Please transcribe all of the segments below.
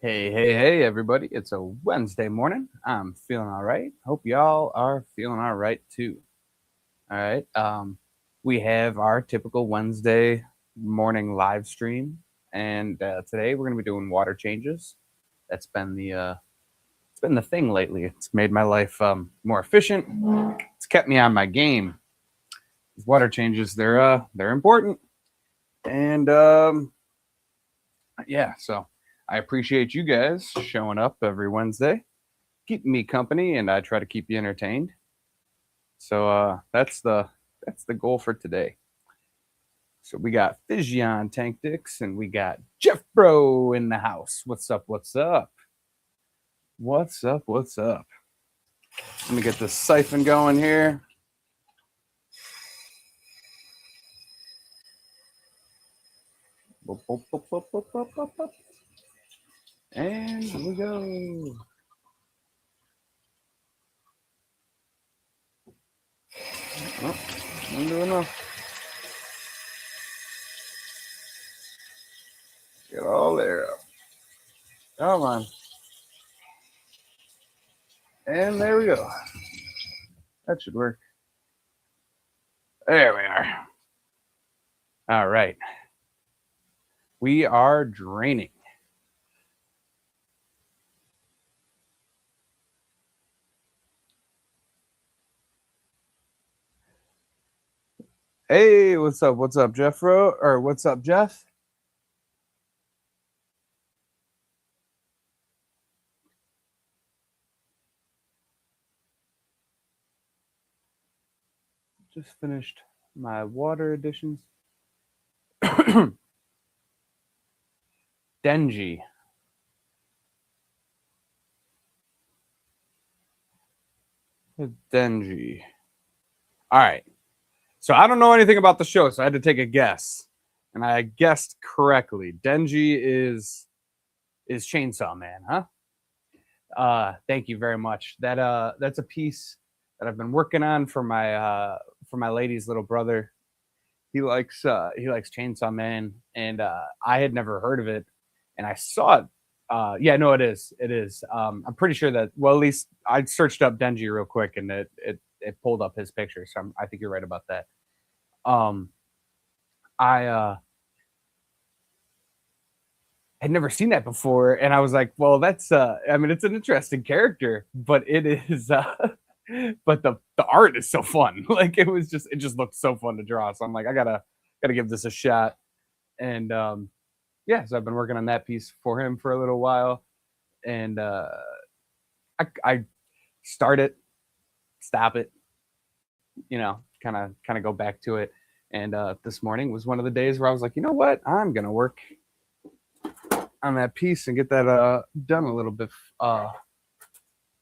Hey, everybody. It's a Wednesday morning. I'm feeling all right. Hope y'all are feeling all right too. All right. We have our typical Wednesday morning live stream, and today we're going to be doing water changes. That's been the thing lately. It's made my life more efficient. It's kept me on my game. These water changes, they're important, and yeah. So I appreciate you guys showing up every Wednesday, keeping me company, and I try to keep you entertained. So that's the goal for today. So we got Fijion Tank Dix and we got Jeff Bro in the house. What's up? What's up? What's up? What's up? Let me get this siphon going here. And here we go. Oh, I'm doing enough. Get all there. Come on. And there we go. That should work. There we are. All right. We are draining. Hey, what's up? What's up, Jeffro? Or what's up, Jeff? Just finished my water additions. Denji. Denji. All right. So I don't know anything about the show, so I had to take a guess. And I guessed correctly. Denji is Chainsaw Man, huh? Thank you very much. That's a piece that I've been working on for my lady's little brother. He likes Chainsaw Man, and I had never heard of it, and I saw it. Yeah, no, it is. It is. I'm pretty sure that. Well, at least I searched up Denji real quick, and it pulled up his picture. So I think you're right about that. Um, I had never seen that before, and I was like, well, that's. I mean, it's an interesting character, but it is. But the art is so fun. Like it just looked so fun to draw. So I'm like, I gotta give this a shot. And yeah, so I've been working on that piece for him for a little while, and I start it, stop it, kind of go back to it. And this morning was one of the days where I was like, you know what, I'm gonna work on that piece and get that done a little bit,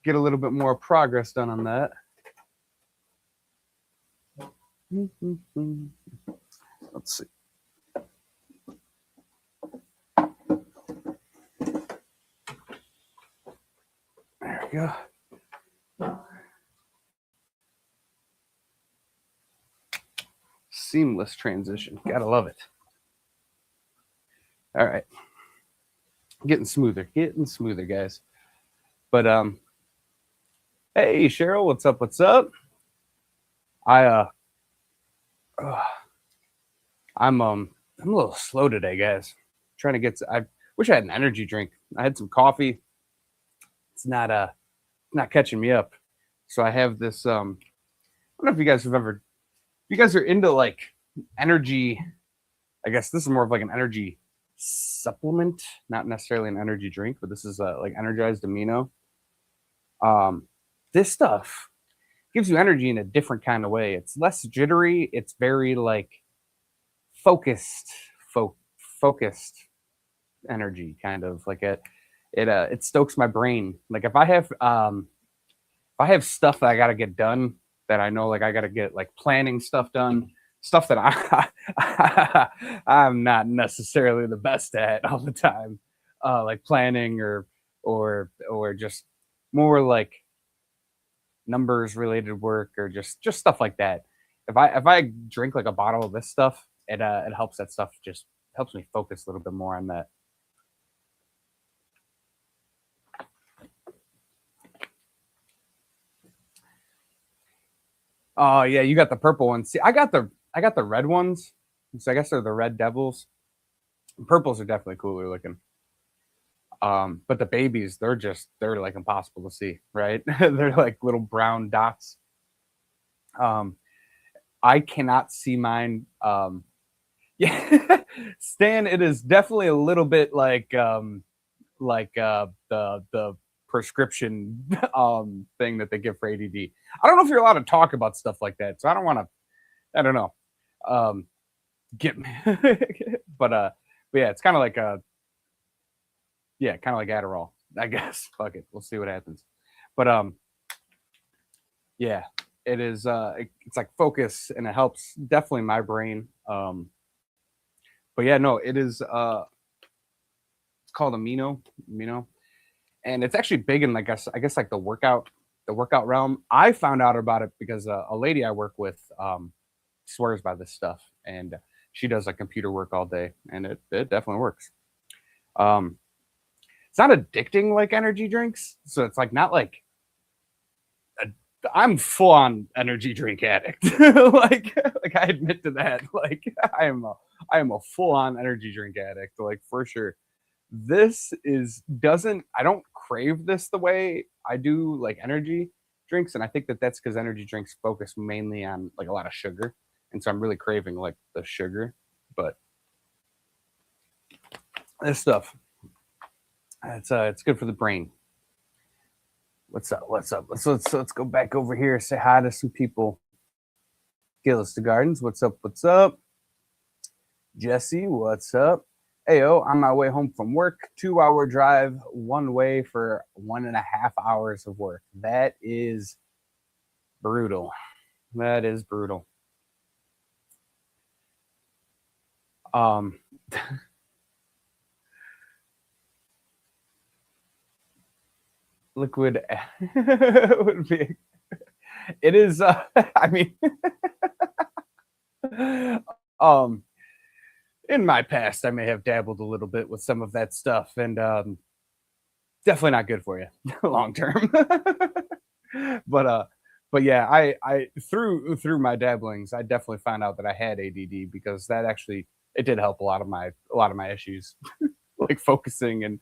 get a little bit more progress done on that. Let's see. There we go. Seamless transition. Gotta love it. All right. Getting smoother, guys. But hey Cheryl, what's up? What's up? I I'm a little slow today, guys. Trying to get. I wish I had an energy drink. I had some coffee. It's not catching me up. So I have this. I don't know if you guys have ever. If you guys are into like energy. I guess this is more of like an energy supplement, not necessarily an energy drink, but this is like energized amino. Um, this stuff gives you energy in a different kind of way. It's less jittery. It's very like focused, focused energy, kind of like it stokes my brain. Like if I have stuff that I got to get done, that I know like I got to get like planning stuff done, stuff that I'm not necessarily the best at all the time, like planning or just more like numbers related work or just stuff like that. If I drink like a bottle of this stuff, it helps that stuff just helps me focus a little bit more on that. Oh yeah, you got the purple ones. See, I got the red ones. So I guess they're the red devils. Purples are definitely cooler looking. But the babies, they're like impossible to see, right? They're like little brown dots. Um, I cannot see mine. Yeah, Stan, it is definitely a little bit like the prescription thing that they give for ADD. I don't know if you're allowed to talk about stuff like that, so I don't want to. I don't know. Um, get me, but yeah, it's kind of like yeah, kind of like Adderall, I guess. Fuck it, we'll see what happens. But yeah, it's like focus and it helps definitely my brain. But yeah, no, it is it's called amino, and it's actually big in like I guess like the workout realm. I found out about it because a lady I work with swears by this stuff, and she does like computer work all day, and it definitely works. Um, it's not addicting like energy drinks, so it's like not like a, I'm full on energy drink addict. like I admit to that. Like I am a full on energy drink addict, like for sure. This is doesn't I don't crave this the way I do like energy drinks, and I think that that's because energy drinks focus mainly on like a lot of sugar, and so I'm really craving like the sugar. But this stuff, it's good for the brain. What's up? What's up? Let's go back over here. Say hi to some people. Gillis the Gardens. What's up? What's up? Jesse, what's up? Ayo, on my way home from work, 2 hour drive one way for 1.5 hours of work. That is brutal. That is brutal. Um, liquid would be. It is. I mean, um, in my past, I may have dabbled a little bit with some of that stuff, and definitely not good for you long term. but but yeah, I through my dabblings, I definitely found out that I had ADD because that actually it did help a lot of my issues, like focusing and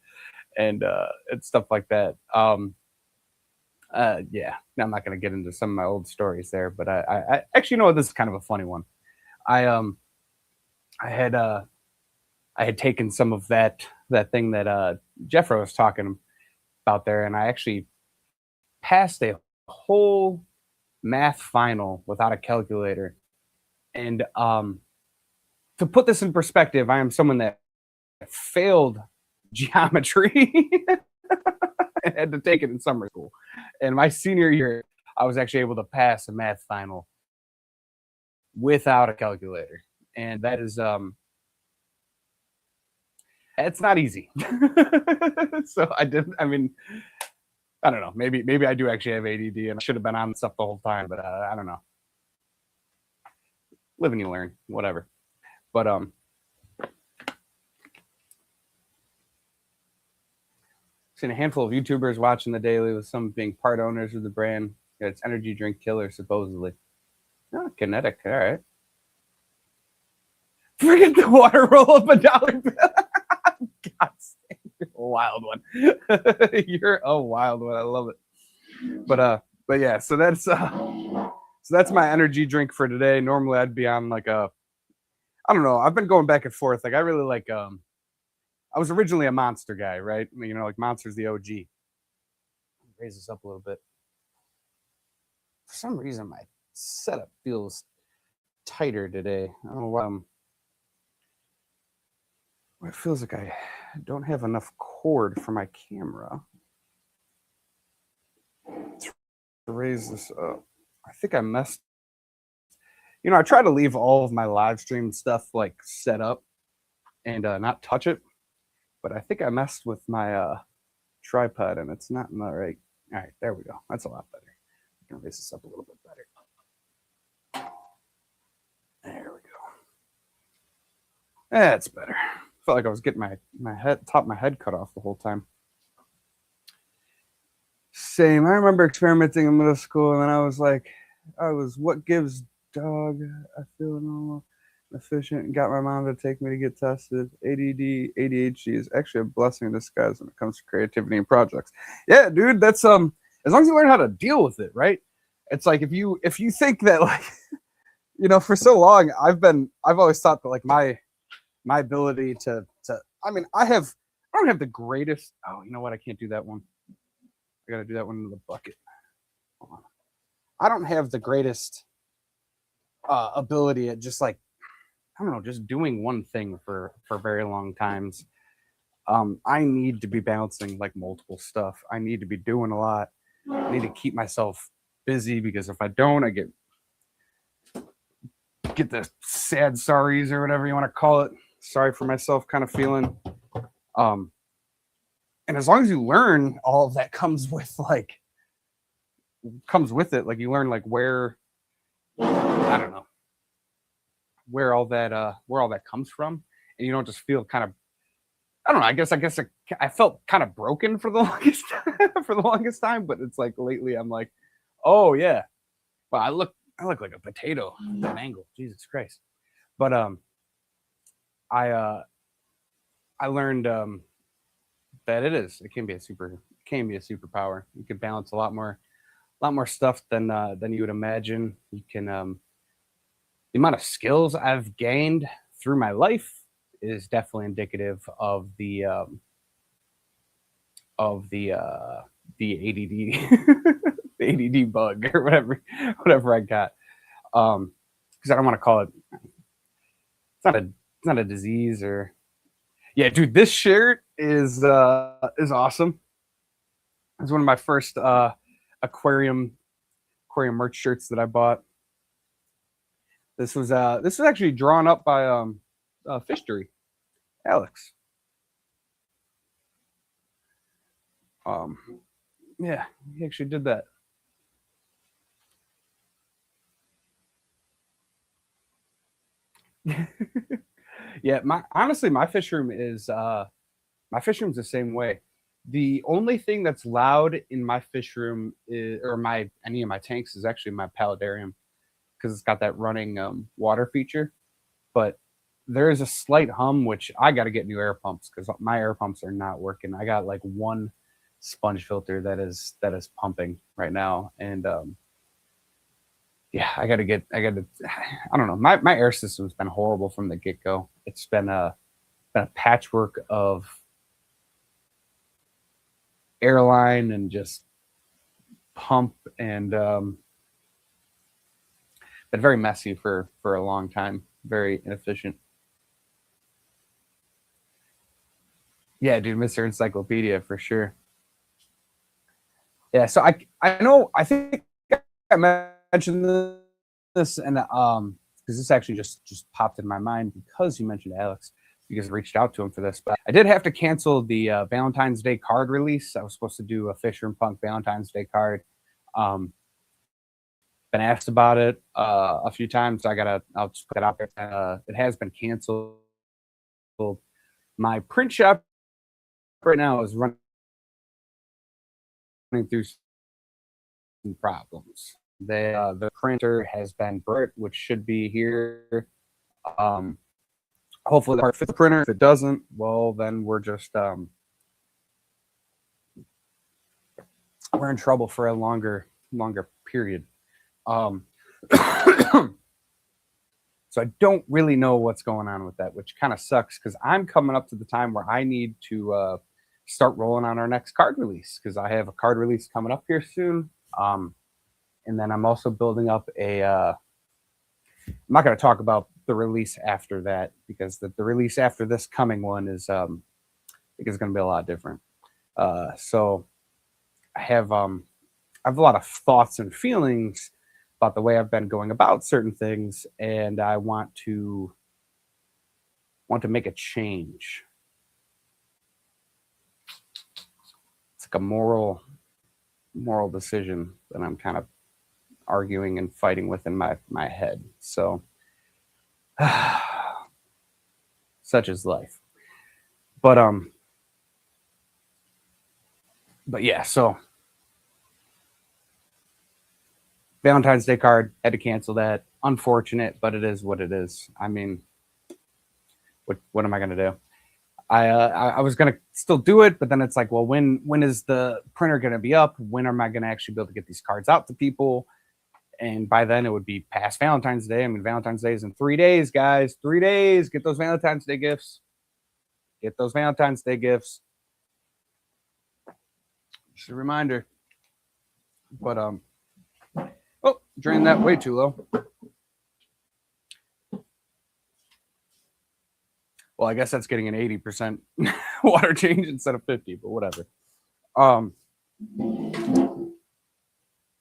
stuff like that. Yeah, I'm not gonna get into some of my old stories there, but I actually, you know what, this is kind of a funny one. I I had I had taken some of that thing that Jeffro was talking about there, and I actually passed a whole math final without a calculator. And to put this in perspective, I am someone that failed geometry and had to take it in summer school. And my senior year, I was actually able to pass a math final without a calculator. And that is it's not easy. So I mean, I don't know. Maybe I do actually have ADD and I should have been on stuff the whole time, but I don't know. Live and you learn, whatever. But seen a handful of YouTubers watching the daily, with some being part owners of the brand. Yeah, it's energy drink killer supposedly. Oh, Kinetic, all right. Forget the water roll up $1 bill. God, you're a wild one. You're a wild one. I love it. But yeah, so that's my energy drink for today. Normally I'd be on like a I don't know. I've been going back and forth. Like I really like I was originally a Monster guy, right? You know, like Monster's the OG. Raise this up a little bit. For some reason my setup feels tighter today. I don't know why it feels like I don't have enough cord for my camera to raise this up. I think I messed. I try to leave all of my live stream stuff like set up and not touch it, but I think I messed with my tripod and it's not in the right. All right, there we go. That's a lot better. I can raise this up a little bit better. There we go. That's better. Felt like I was getting my top of my head cut off the whole time. Same. I remember experimenting in middle school, and then I was like, I was what gives dog. I feel normal, efficient. Got my mom to take me to get tested. ADD, ADHD is actually a blessing in disguise when it comes to creativity and projects. Yeah, dude, that's as long as you learn how to deal with it, right? It's like if you think that like for so long I've always thought that like my ability to I mean I don't have the greatest. Oh, you know what? I can't do that one. I got to do that one in the bucket. Hold on. I don't have the greatest ability at just like I don't know, just doing one thing for very long times. I need to be balancing like multiple stuff. I need to be doing a lot. I need to keep myself busy because if I don't, I get the sad sorries or whatever you want to call it. Sorry for myself kind of feeling. Um, and as long as you learn, all of that comes with it. Like you learn like where I don't know where all that comes from, and you don't just feel kind of I don't know. I guess I felt kind of broken for the longest for the longest time, but it's like lately I'm like, oh yeah, well I look like a potato at that angle. Jesus Christ. But I I learned that it can be a superpower. You can balance a lot more stuff than you would imagine. You can the amount of skills I've gained through my life is definitely indicative of the ADD the ADD bug or whatever I got. Because I don't want to call it. It's not a disease or yeah, dude. This shirt is awesome. It's one of my first aquarium merch shirts that I bought. This was actually drawn up by Fishery Alex. Um, yeah, he actually did that. Yeah, my honestly, my fish room's the same way. The only thing that's loud in my fish room is, or my any of my tanks is actually my paludarium because it's got that running water feature. But there is a slight hum, which I got to get new air pumps because my air pumps are not working. I got like one sponge filter that is pumping right now, and yeah, I got to. I don't know. My air system's been horrible from the get go. It's been a patchwork of airline and just pump and been very messy for a long time. Very inefficient. Yeah, dude, Mr. Encyclopedia for sure. Yeah, so I know I think I mentioned this and because this actually just popped in my mind because you mentioned Alex because I reached out to him for this, but I did have to cancel the Valentine's Day card release. I was supposed to do a Fisher and Punk Valentine's Day card. Um, been asked about it a few times. I'll just put that out there. It has been canceled. My print shop right now is running through some problems. The printer has been burnt, which should be here. Um, hopefully, the part fits the printer. If it doesn't, well, then we're in trouble for a longer period. Um, So I don't really know what's going on with that, which kind of sucks because I'm coming up to the time where I need to start rolling on our next card release because I have a card release coming up here soon. Um, and then I'm also building up a. I'm not going to talk about the release after that because the release after this coming one is I think it's going to be a lot different. So I have a lot of thoughts and feelings about the way I've been going about certain things, and I want to make a change. It's like a moral decision that I'm kind of arguing and fighting with in my head. So such is life. But but yeah, so Valentine's Day card, had to cancel that. Unfortunate, but it is what it is. I mean, what am I gonna do? I was gonna still do it, but then it's like, well, when is the printer gonna be up? When am I gonna actually be able to get these cards out to people? And by then it would be past Valentine's Day. I mean, Valentine's Day is in 3 days, guys. 3 days. Get those Valentine's Day gifts. Get those Valentine's Day gifts. Just a reminder. But oh, drained that way too low. Well, I guess that's getting an 80% water change instead of 50, but whatever.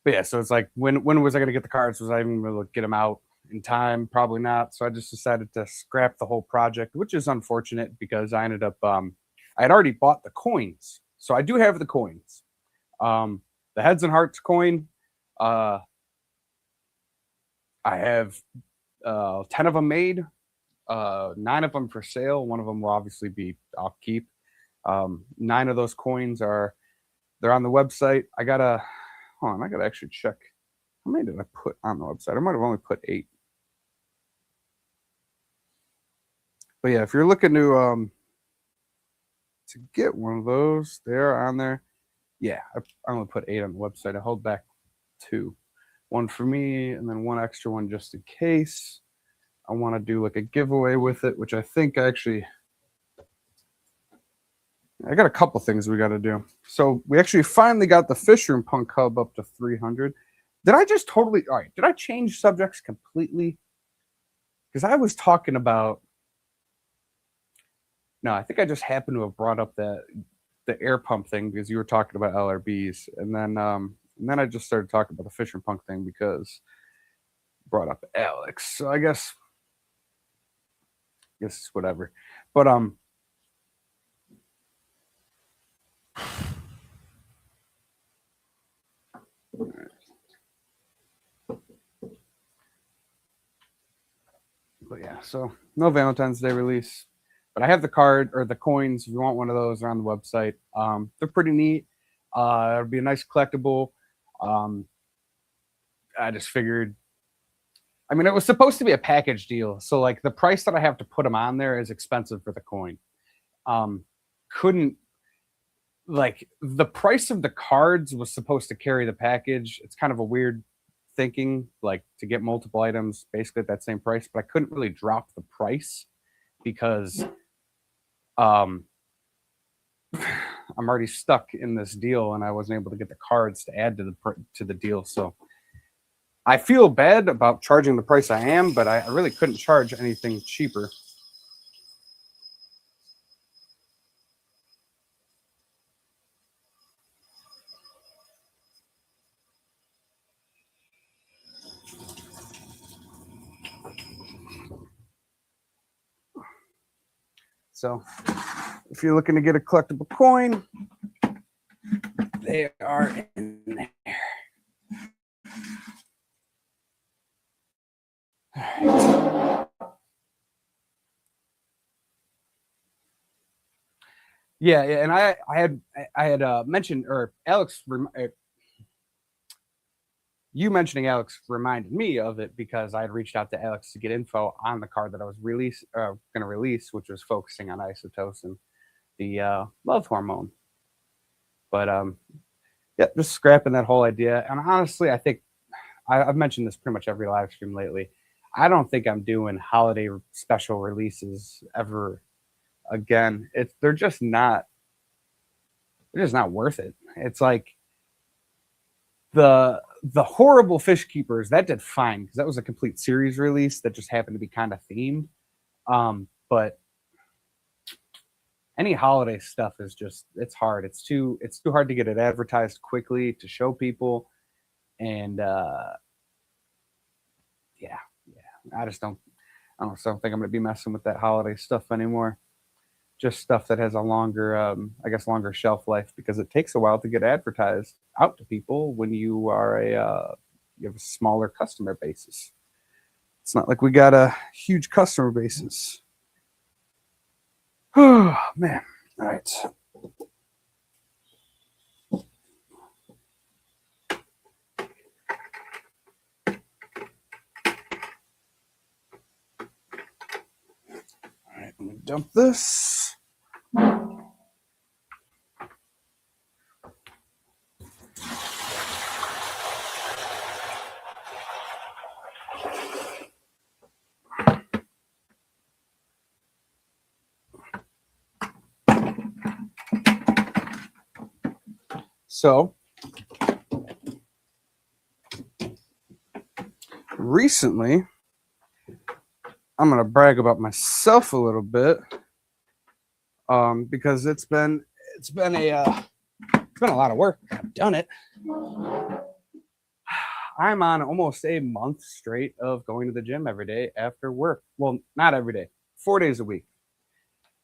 But yeah, so it's like, when was I going to get the cards? Was I even going to get them out in time? Probably not. So I just decided to scrap the whole project, which is unfortunate because I ended up, I had already bought the coins. So I do have the coins. The Heads and Hearts coin, I have 10 of them made, 9 of them for sale. One of them will obviously be off keep. 9 of those coins they're on the website. I gotta actually check. How many did I put on the website? I might have only put 8. But yeah, if you're looking to get one of those, they're on there. Yeah, I only put 8 on the website. I hold back 2. 1 for me, and then 1 extra one just in case I want to do like a giveaway with it, which I think I got a couple things we got to do. So we actually finally got the Fisher & Punk Hub up to 300. Did I just totally, all right, did I change subjects completely? Because I was talking about, no, I think I just happened to have brought up the air pump thing because you were talking about LRBs. And then I just started talking about the Fisher & Punk thing because brought up Alex. So I guess it's whatever. But but yeah, so no Valentine's Day release, but I have the card or the coins. If you want one of those, they're on the website. They're pretty neat. It'll be a nice collectible. I just figured, I mean, it was supposed to be a package deal, so like the price that I have to put them on there is expensive for the coin. Couldn't, like, the price of the cards was supposed to carry the package. It's kind of a weird thinking, like, to get multiple items basically at that same price, but I couldn't really drop the price because I'm already stuck in this deal and I wasn't able to get the cards to add to the deal. So I feel bad about charging the price I am, but I really couldn't charge anything cheaper. So if you're looking to get a collectible coin, they are in there. All right. Yeah, and I had mentioned, or Alex, you mentioning Alex reminded me of it because I had reached out to Alex to get info on the card that I was going to release, which was focusing on oxytocin, the love hormone. But yeah, just scrapping that whole idea. And honestly, I think I've mentioned this pretty much every live stream lately. I don't think I'm doing holiday special releases ever again. They're just not worth it. It's like the horrible fish keepers that did fine because that was a complete series release that just happened to be kind of themed. But any holiday stuff is just, it's hard. It's too hard to get it advertised quickly to show people. And yeah, I don't think I'm gonna be messing with that holiday stuff anymore. Just stuff that has a longer, longer shelf life because it takes a while to get advertised out to people when you are you have a smaller customer basis. It's not like we got a huge customer basis. Oh man! All right. Let me dump this. So recently, I'm gonna brag about myself a little bit, because it's been a lot of work. I've done it. I'm on almost a month straight of going to the gym every day after work. Well, not every day, 4 days a week.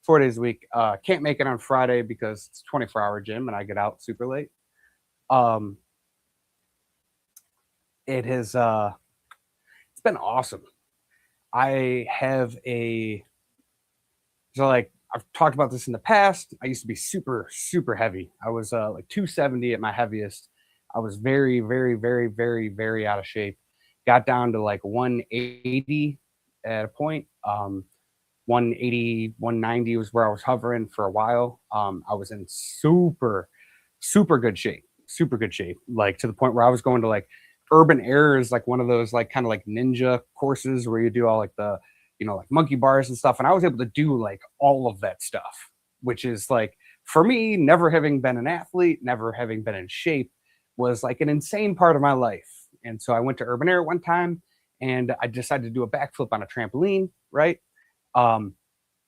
4 days a week. Can't make it on Friday because it's a 24-hour gym and I get out super late. Um, it has it's been awesome. I have a so like I've talked about this in the past. I used to be super super heavy. I was like 270 at my heaviest. I was very very very very very out of shape. Got down to like 180 at a point. 180, 190 was where I was hovering for a while. I was in super super good shape. Super good shape. Like to the point where I was going to like Urban Air is like one of those like kind of like ninja courses where you do all like the like monkey bars and stuff. And I was able to do like all of that stuff, which is like for me, never having been an athlete, never having been in shape was like an insane part of my life. And so I went to Urban Air one time and I decided to do a backflip on a trampoline, right? Um,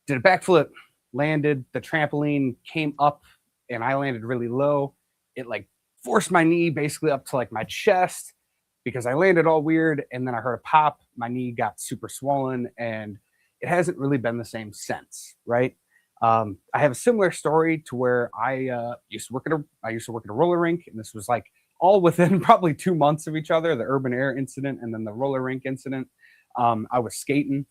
did a backflip, landed, the trampoline came up and I landed really low. It like forced my knee basically up to like my chest because I landed all weird and then I heard a pop. My knee got super swollen and it hasn't really been the same since, right? I have a similar story to where I used to work at a roller rink, and this was like all within probably 2 months of each other. The Urban Air incident and then the roller rink incident. I was skating,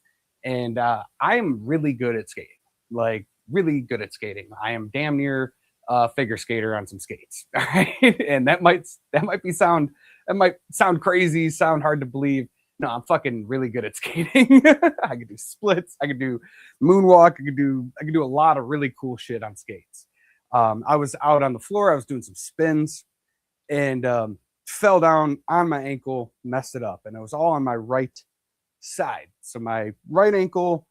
and I am really good at skating, like really good at skating. I am damn near a figure skater on some skates, all right? And that might sound crazy, sound hard to believe. No, I'm fucking really good at skating. I could do splits. I could do moonwalk. I could do a lot of really cool shit on skates. I was out on the floor. I was doing some spins and fell down on my ankle, messed it up, and it was all on my right side. So my right ankle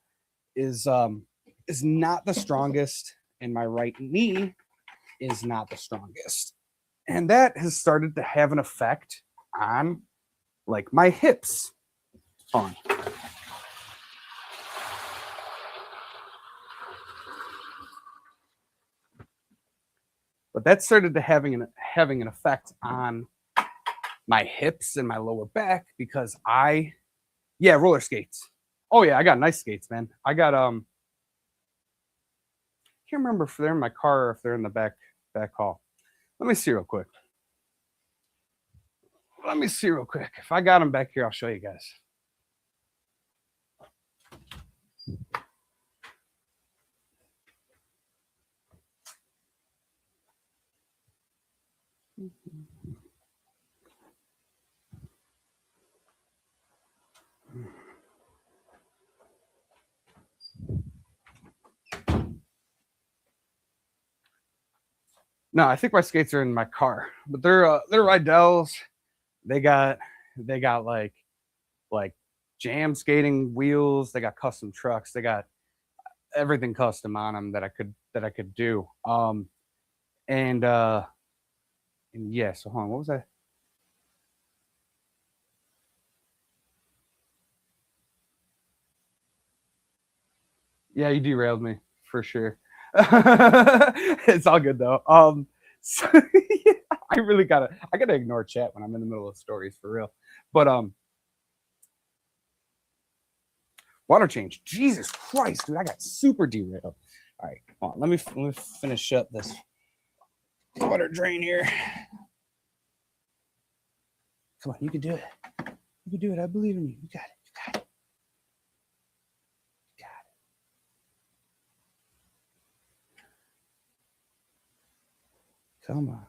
is not the strongest, and my right knee is not the strongest, and that has started to have an effect on like my hips. On. But that started to having an effect on my hips and my lower back because roller skates. Oh yeah, I got nice skates, man. I got can't remember if they're in my car or if they're in the back hall. Let me see real quick. If I got them back here, I'll show you guys. No, I think my skates are in my car, but they're Rydell's. They got like jam skating wheels. They got custom trucks. They got everything custom on them that I could do. And yeah. So hold on, what was that? Yeah, you derailed me for sure. It's all good though. So, yeah, I gotta ignore chat when I'm in the middle of stories for real. But water change. Jesus Christ, dude, I got super derailed. All right, come on, let me finish up this water drain here. Come on, you can do it. You can do it. I believe in you. You got it. You got it. You got it. Come on.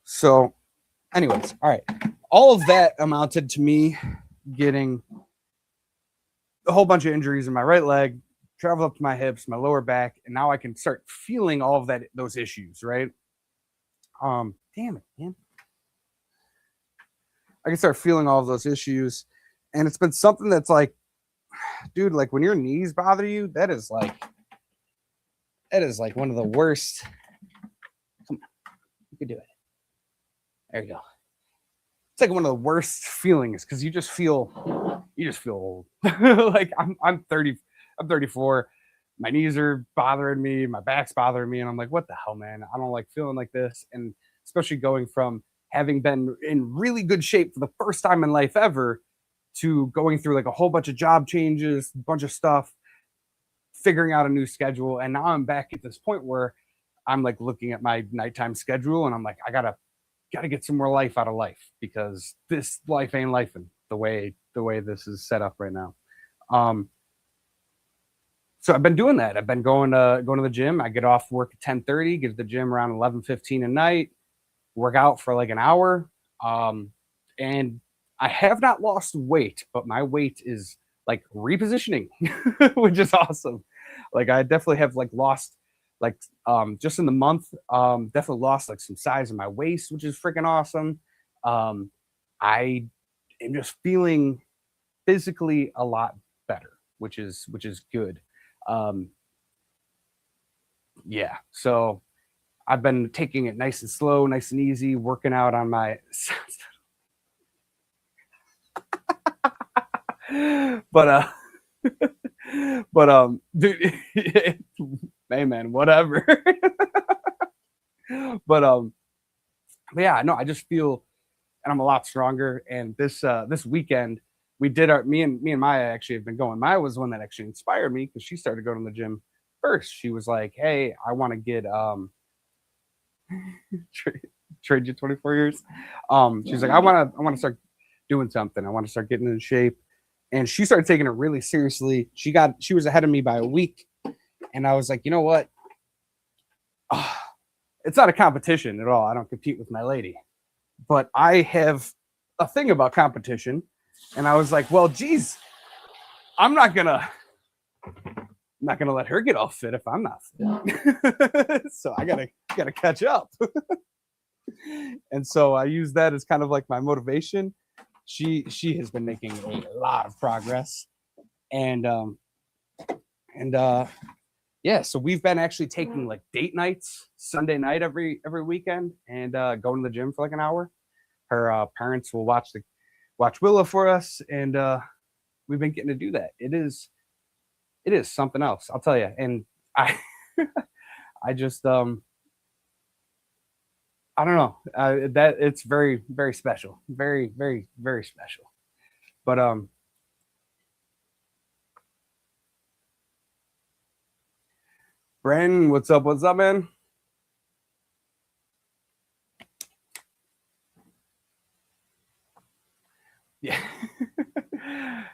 So Anyways, all right. All of that amounted to me getting a whole bunch of injuries in my right leg, travel up to my hips, my lower back, and now I can start feeling all of those issues, right? Damn it, man. I can start feeling all of those issues. And it's been something that's like, dude, like when your knees bother you, that is like one of the worst. Come on, you can do it. There you go. It's like one of the worst feelings because you just feel old. Like I'm 30, I'm 34. My knees are bothering me, my back's bothering me, and I'm like, what the hell, man? I don't like feeling like this. And especially going from having been in really good shape for the first time in life ever to going through like a whole bunch of job changes, a bunch of stuff, figuring out a new schedule. And now I'm back at this point where I'm like looking at my nighttime schedule and I'm like, I gotta get some more life out of life because this life ain't lifing the way this is set up right now. So I've been doing that. I've been going to the gym. I get off work at 10:30, get to the gym around 11:15 at night, work out for like an hour. And I have not lost weight, but my weight is like repositioning, which is awesome. Like I definitely have like lost like just in the month, definitely lost like some size in my waist, which is freaking awesome. I am just feeling physically a lot better, which is good. Um, yeah, so I've been taking it nice and slow, nice and easy, working out on my but dude, hey man, whatever. but yeah, no, I just feel and I'm a lot stronger. And this weekend we did our me and Maya actually have been going. Maya was the one that actually inspired me because she started going to the gym first. She was like, "Hey, I want to get trade you 24 years." She's like, I want to start doing something. I want to start getting in shape." And she started taking it really seriously. She was ahead of me by a week, and I was like, you know what? It's not a competition at all. I don't compete with my lady, but I have a thing about competition. And I was like, well, geez, I'm not gonna let her get all fit if I'm not fit. So I gotta catch up. And so I use that as kind of like my motivation. She has been making a lot of progress. And and yeah, so we've been actually taking like date nights Sunday night every weekend and going to the gym for like an hour. Her parents will watch Willow for us, and we've been getting to do that. It is something else, I'll tell you. And I I just I don't know, that it's very very special, very very very special. But Brandon, what's up? What's up, man? Yeah.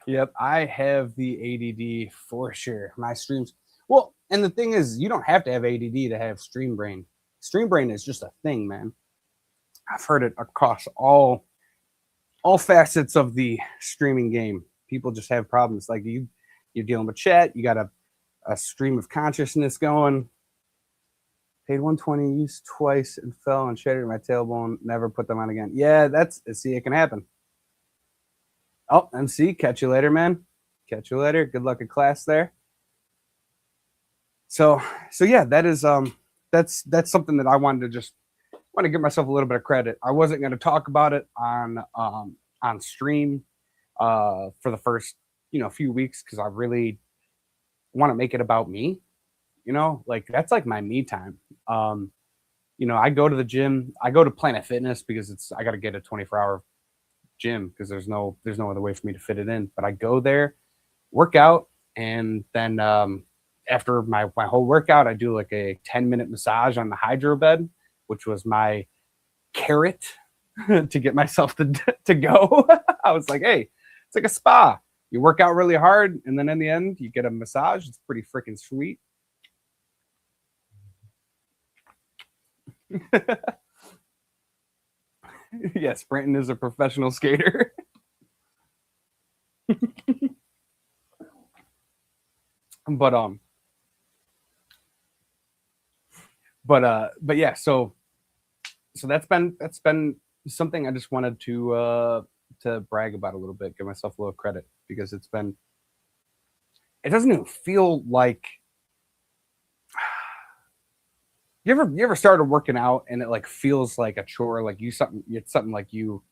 Yep, I have the ADD for sure. My streams. Well, and the thing is, you don't have to have ADD to have stream brain. Stream brain is just a thing, man. I've heard it across all facets of the streaming game. People just have problems. Like you're dealing with chat. You got a stream of consciousness going. Paid 120, used twice, and fell and shattered my tailbone. Never put them on again. Yeah, see, it can happen. Oh, MC, catch you later, man. Catch you later. Good luck at class there. So yeah, that's something that I wanted to just want to give myself a little bit of credit. I wasn't going to talk about it on stream for the first few weeks because I really want to make it about me. Like that's like my me time. I go to the gym. I go to Planet Fitness because I got to get a 24-hour gym because there's no other way for me to fit it in. But I go there, work out, and then after my whole workout, I do like a 10-minute massage on the hydro bed, which was my carrot to get myself to go. I was like, hey, it's like a spa. You work out really hard, and then in the end, you get a massage. It's pretty freaking sweet. Yes, Branton is a professional skater. but but yeah, so that's been something I just wanted to brag about a little bit, give myself a little credit because it doesn't even feel like you ever started working out and it like feels like a chore, like you something it's something like you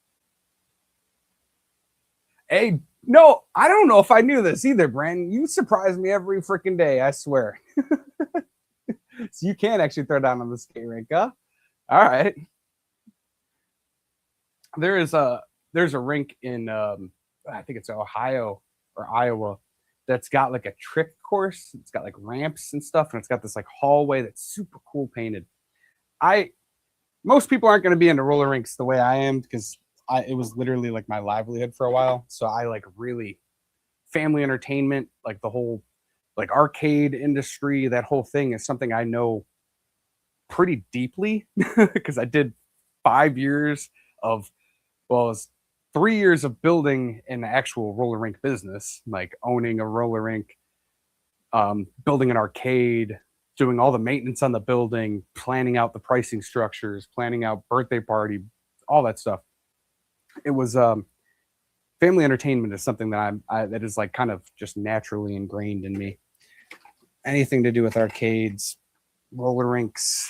hey no, I don't know if I knew this either, Brandon. You surprise me every freaking day, I swear. So you can actually throw down on the skate rink, huh? All right. There is a there's a rink in I think it's Ohio or Iowa that's got like a trick course. It's got like ramps and stuff, and it's got this like hallway that's super cool painted. I Most people aren't going to be into roller rinks the way I am because it was literally like my livelihood for a while. So I like really family entertainment, like the whole like arcade industry, that whole thing is something I know pretty deeply because I did 5 years of well, it's 3 years of building an actual roller rink business, like owning a roller rink, building an arcade, doing all the maintenance on the building, planning out the pricing structures, planning out birthday party, all that stuff. It was family entertainment is something that that is like kind of just naturally ingrained in me. Anything to do with arcades, roller rinks,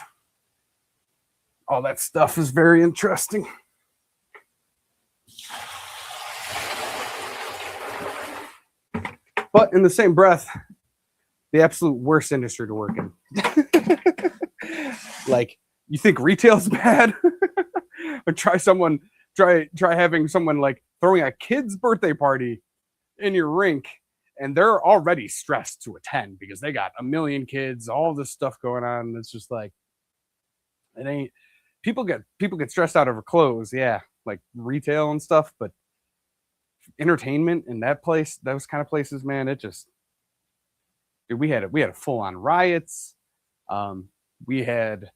all that stuff is very interesting. But in the same breath, the absolute worst industry to work in. Like, you think retail's bad? Or try having someone like throwing a kid's birthday party in your rink and they're already stressed to attend because they got a million kids, all this stuff going on. It's just like it ain't people get stressed out over clothes, yeah, like retail and stuff, but entertainment in that place, those kind of places, man, it just dude, we had a full on riots. We had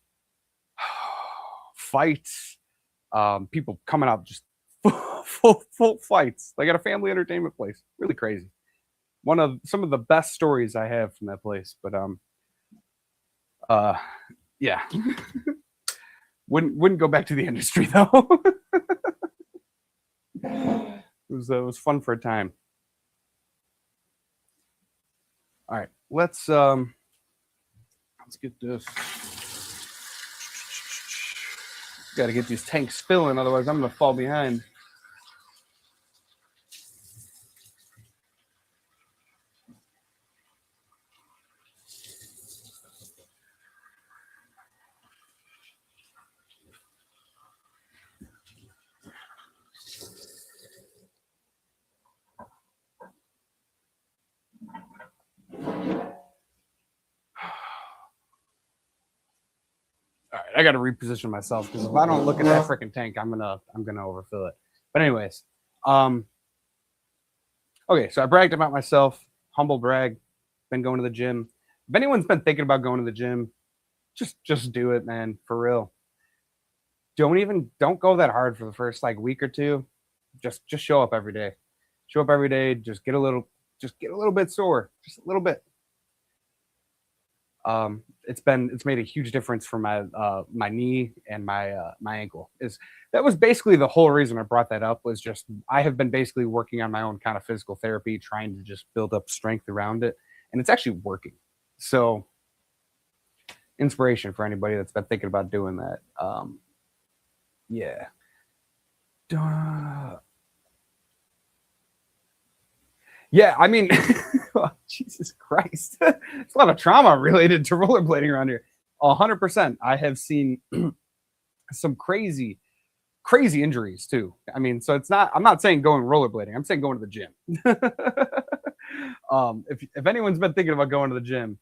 fights, people coming out just full fights, like at a family entertainment place. Really crazy. One of some of the best stories I have from that place. But uh, yeah, wouldn't go back to the industry though. It was fun for a time. All right, let's get this. Got to get these tanks filling, otherwise I'm gonna fall behind. All right, I got to reposition myself because if I don't look at that freaking tank, I'm gonna overfill it. But anyways, um, okay, so I bragged about myself, humble brag. Been going to the gym. If anyone's been thinking about going to the gym, just do it, man, for real. Don't go that hard for the first like week or two. Just show up every day. Show up every day. Just get a little bit sore, just a little bit. It's made a huge difference for my knee and my ankle. Is That was basically the whole reason I brought that up, was just I have been basically working on my own kind of physical therapy, trying to just build up strength around it, and it's actually working. So inspiration for anybody that's been thinking about doing that. Yeah. Duh. Yeah, I mean, oh, Jesus Christ, there's a lot of trauma related to rollerblading around here. 100%. I have seen some crazy injuries too. I mean, so it's not. I'm not saying going rollerblading. I'm saying going to the gym. If anyone's been thinking about going to the gym,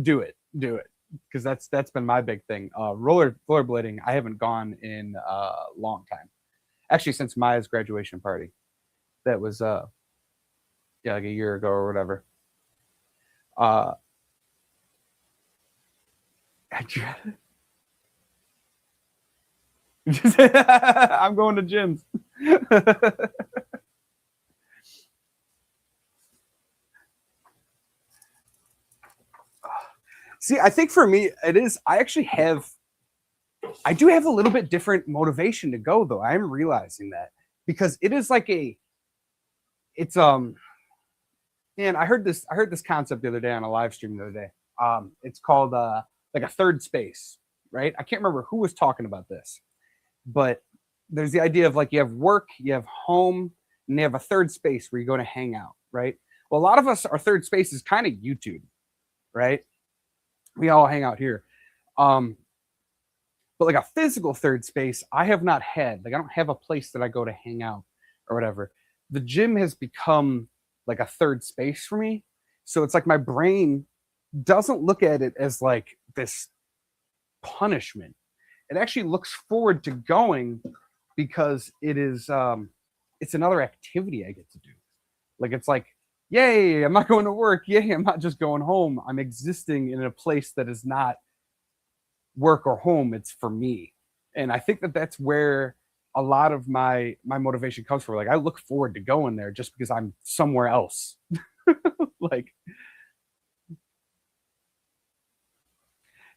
do it, because that's been my big thing. Rollerblading, I haven't gone in a long time. Actually, since Maya's graduation party, that was yeah, like a year ago or whatever. Uh, I'm going to gyms. See, I think for me, it is. I do have a little bit different motivation to go though. I'm realizing that because it is like it's man, I heard this concept the other day on a live stream the other day. It's called like a third space, right? I can't remember who was talking about this, but there's the idea of like you have work, you have home, and you have a third space where you go to hang out, right? Well, a lot of us, our third space is kind of YouTube, right? We all hang out here. Um, but like a physical third space, I have not had. Like I don't have a place that I go to hang out or whatever. The gym has become like a third space for me. So it's like my brain doesn't look at it as like this punishment. It actually looks forward to going because it's another activity I get to do. Like it's like, yay, I'm not going to work. Yay, I'm not just going home. I'm existing in a place that is not work or home. It's for me. And I think that that's where a lot of my motivation comes from. Like I look forward to going there just because I'm somewhere else. Like,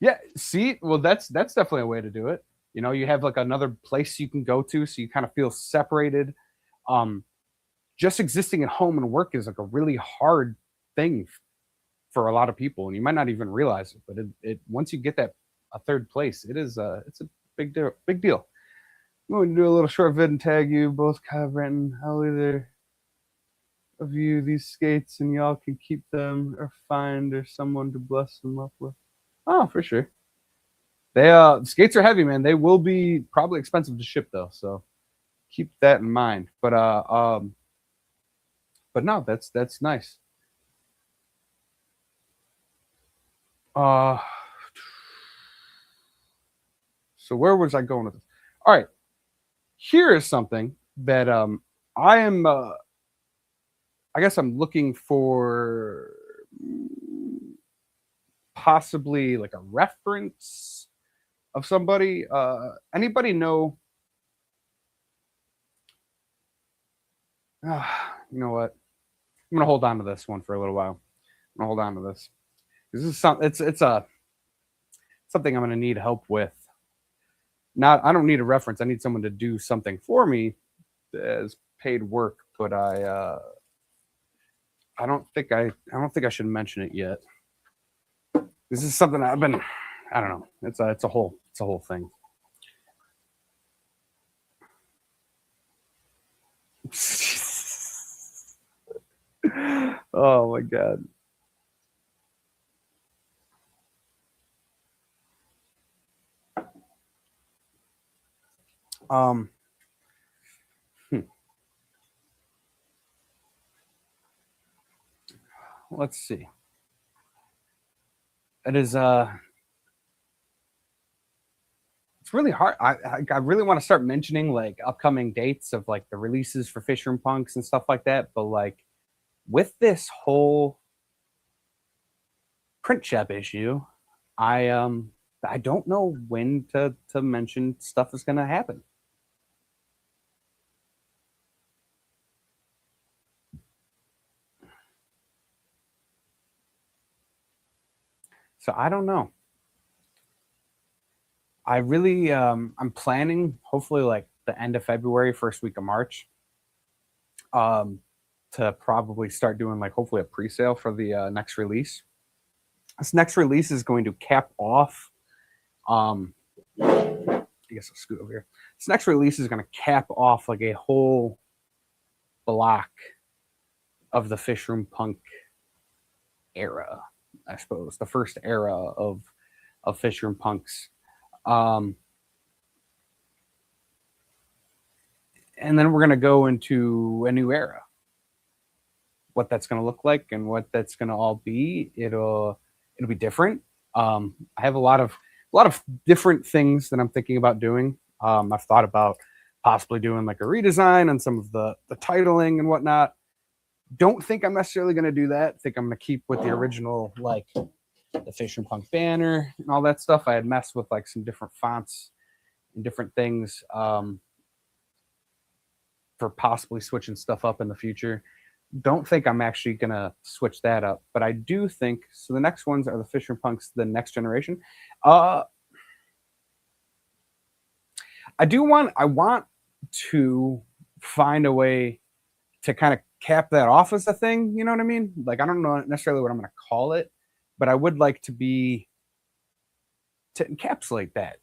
yeah, see, well, that's definitely a way to do it. You know, you have like another place you can go to, so you kind of feel separated. Um, just existing at home and work is like a really hard thing for a lot of people, and you might not even realize it. But it once you get that a third place, it's a big deal. Big deal. I'm going to do a little short vid and tag you both, Kyle Brenton. I'll either of you these skates, and y'all can keep them or find or someone to bless them up with. Oh, for sure. They skates are heavy, man. They will be probably expensive to ship though, so keep that in mind. But no, that's nice. Uh so where was I going with this? All right. Here is something that I am I guess I'm looking for possibly like a reference of somebody. Anybody know you know what? I'm gonna hold on to this one for a little while. I'm gonna hold on to this. This is it's a something I'm gonna need help with. Not I don't need a reference. I need someone to do something for me as paid work, but I don't think I should mention it yet. This is something I've been I don't know. It's a whole thing. Oh my god. Um hmm. Let's see. It is it's really hard. I really want to start mentioning like upcoming dates of like the releases for Fisher and Punks and stuff like that, but like with this whole print shop issue, I don't know when to mention stuff is going to happen. So I don't know. I really I'm planning hopefully like the end of February, first week of March, um, to probably start doing like hopefully a pre-sale for the next release. This next release is going to cap off. Um, I guess I'll scoot over here. This next release is going to cap off like a whole block of the Fish Room Punk era, I suppose, the first era of Fish Room Punks. Um, and then we're going to go into a new era. What that's going to look like and what that's going to all be, it'll be different. I have a lot of different things that I'm thinking about doing. I've thought about possibly doing like a redesign on some of the titling and whatnot. Don't think I'm necessarily going to do that. I think I'm going to keep with the original, like the Fish and Punk banner and all that stuff. I had messed with like some different fonts and different things for possibly switching stuff up in the future. Don't think I'm actually gonna switch that up, but I do think so. The next ones are the Fisher Punks, the next generation. Uh, I want to find a way to kind of cap that off as a thing. You know what I mean? Like I don't know necessarily what I'm gonna call it, but I would like to encapsulate that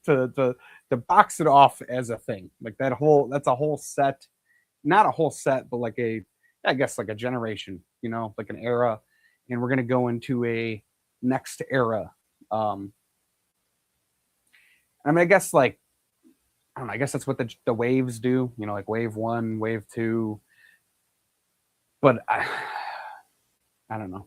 to to box it off as a thing like that's a whole set, not a whole set but like a, I guess like a generation, you know, like an era, and we're going to go into a next era. um I mean, I guess like, I don't know, I guess that's what the waves do, you know, like wave one, wave two, but I don't know,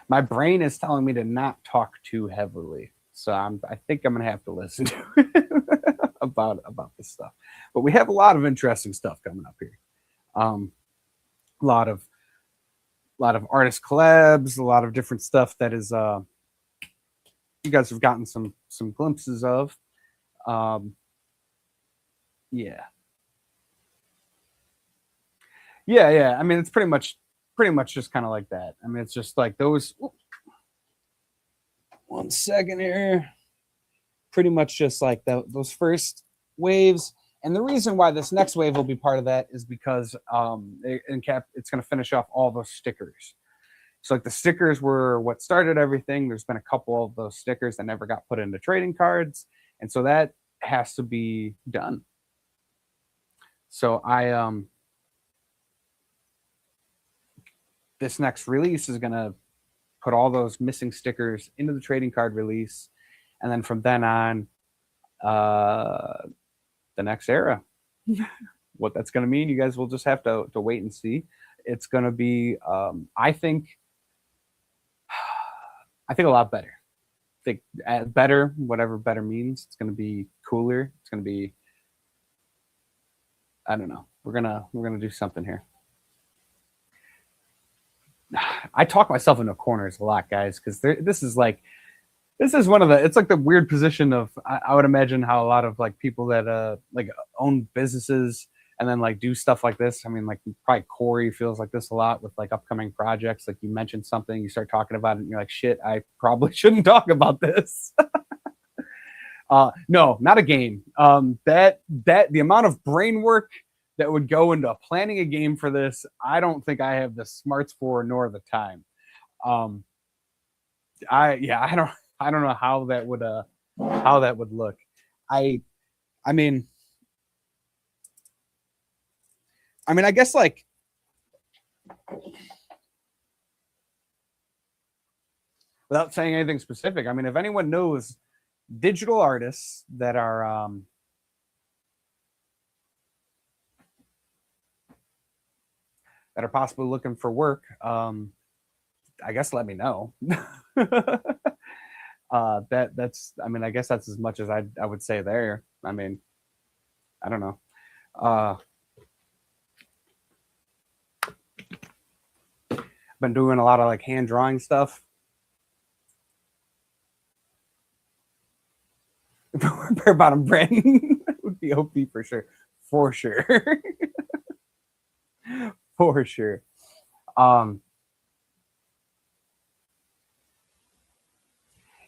my brain is telling me to not talk too heavily, so I think I'm gonna have to listen to it about this stuff. But we have a lot of interesting stuff coming up here. A lot of artist collabs, a lot of different stuff that is you guys have gotten some glimpses of. Um, yeah, yeah. I mean, it's pretty much just kind of like that. I mean, it's just like those. One second here. Pretty much just like those first waves. And the reason why this next wave will be part of that is because it's going to finish off all those stickers. So like the stickers were what started everything. There's been a couple of those stickers that never got put into trading cards, and so that has to be done. So this next release is going to put all those missing stickers into the trading card release, and then from then on, the next era. What that's going to mean, you guys will just have to wait and see. It's going to be, I think a lot better. I think better, whatever better means. It's going to be cooler. It's going to be, I don't know. We're gonna do something here. I talk myself into corners a lot, guys, because this is one of the, it's like the weird position of, I would imagine how a lot of like people that like own businesses and then like do stuff like this. I mean, like probably Corey feels like this a lot with like upcoming projects. Like you mention something, you start talking about it, and you're like, shit, I probably shouldn't talk about this. No, not a game. That the amount of brain work that would go into planning a game for this, I don't think I have the smarts for nor the time. I don't know how that would look. I mean, I guess like without saying anything specific, I mean, if anyone knows digital artists that are possibly looking for work, I guess let me know. That's, I mean, I guess that's as much as I would say there. I mean, I don't know. Been doing a lot of like hand drawing stuff. Bare bottom Brandon would be OP for sure. For sure. For sure.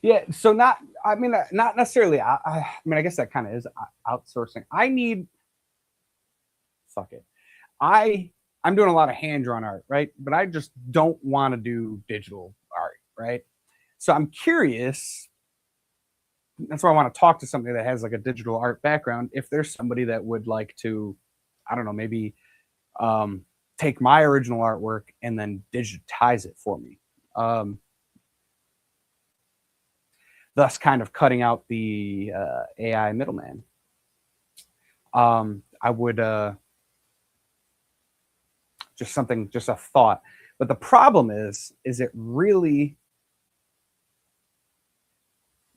Yeah, so not, I mean, not necessarily. I mean, I guess that kind of is outsourcing. I need, fuck it. I'm doing a lot of hand drawn art, right? But I just don't want to do digital art, right? So I'm curious. That's why I want to talk to somebody that has like a digital art background. If there's somebody that would like to, I don't know, maybe take my original artwork and then digitize it for me. Thus kind of cutting out the AI middleman. I would just a thought. But the problem is it really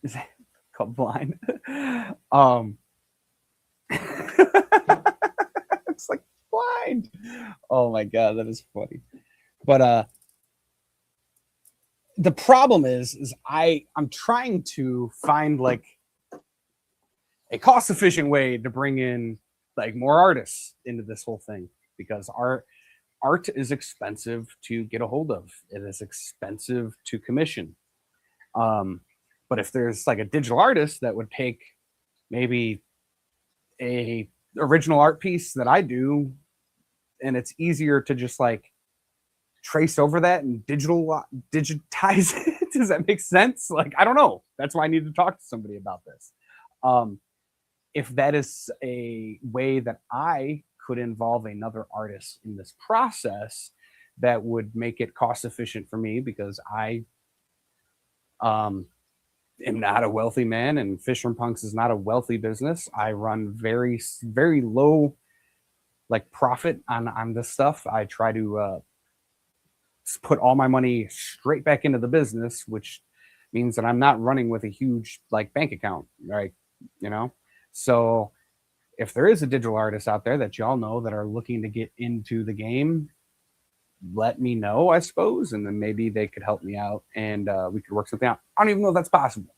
is it called blind? It's like blind. Oh my god, that is funny. But the problem is I'm trying to find like a cost efficient way to bring in like more artists into this whole thing, because art is expensive to get a hold of. It is expensive to commission. But if there's like a digital artist that would take maybe a original art piece that I do, and it's easier to just like trace over that and digitize it. Does that make sense? Like, I don't know. That's why I need to talk to somebody about this. Um, if that is a way that I could involve another artist in this process, that would make it cost efficient for me, because I um, am not a wealthy man, and Fisher and Punks is not a wealthy business. I run very low like profit on this stuff. I try to put all my money straight back into the business, which means that I'm not running with a huge like bank account, right? You know, so if there is a digital artist out there that y'all know that are looking to get into the game, let me know, I suppose, and then maybe they could help me out, and we could work something out. I don't even know if that's possible,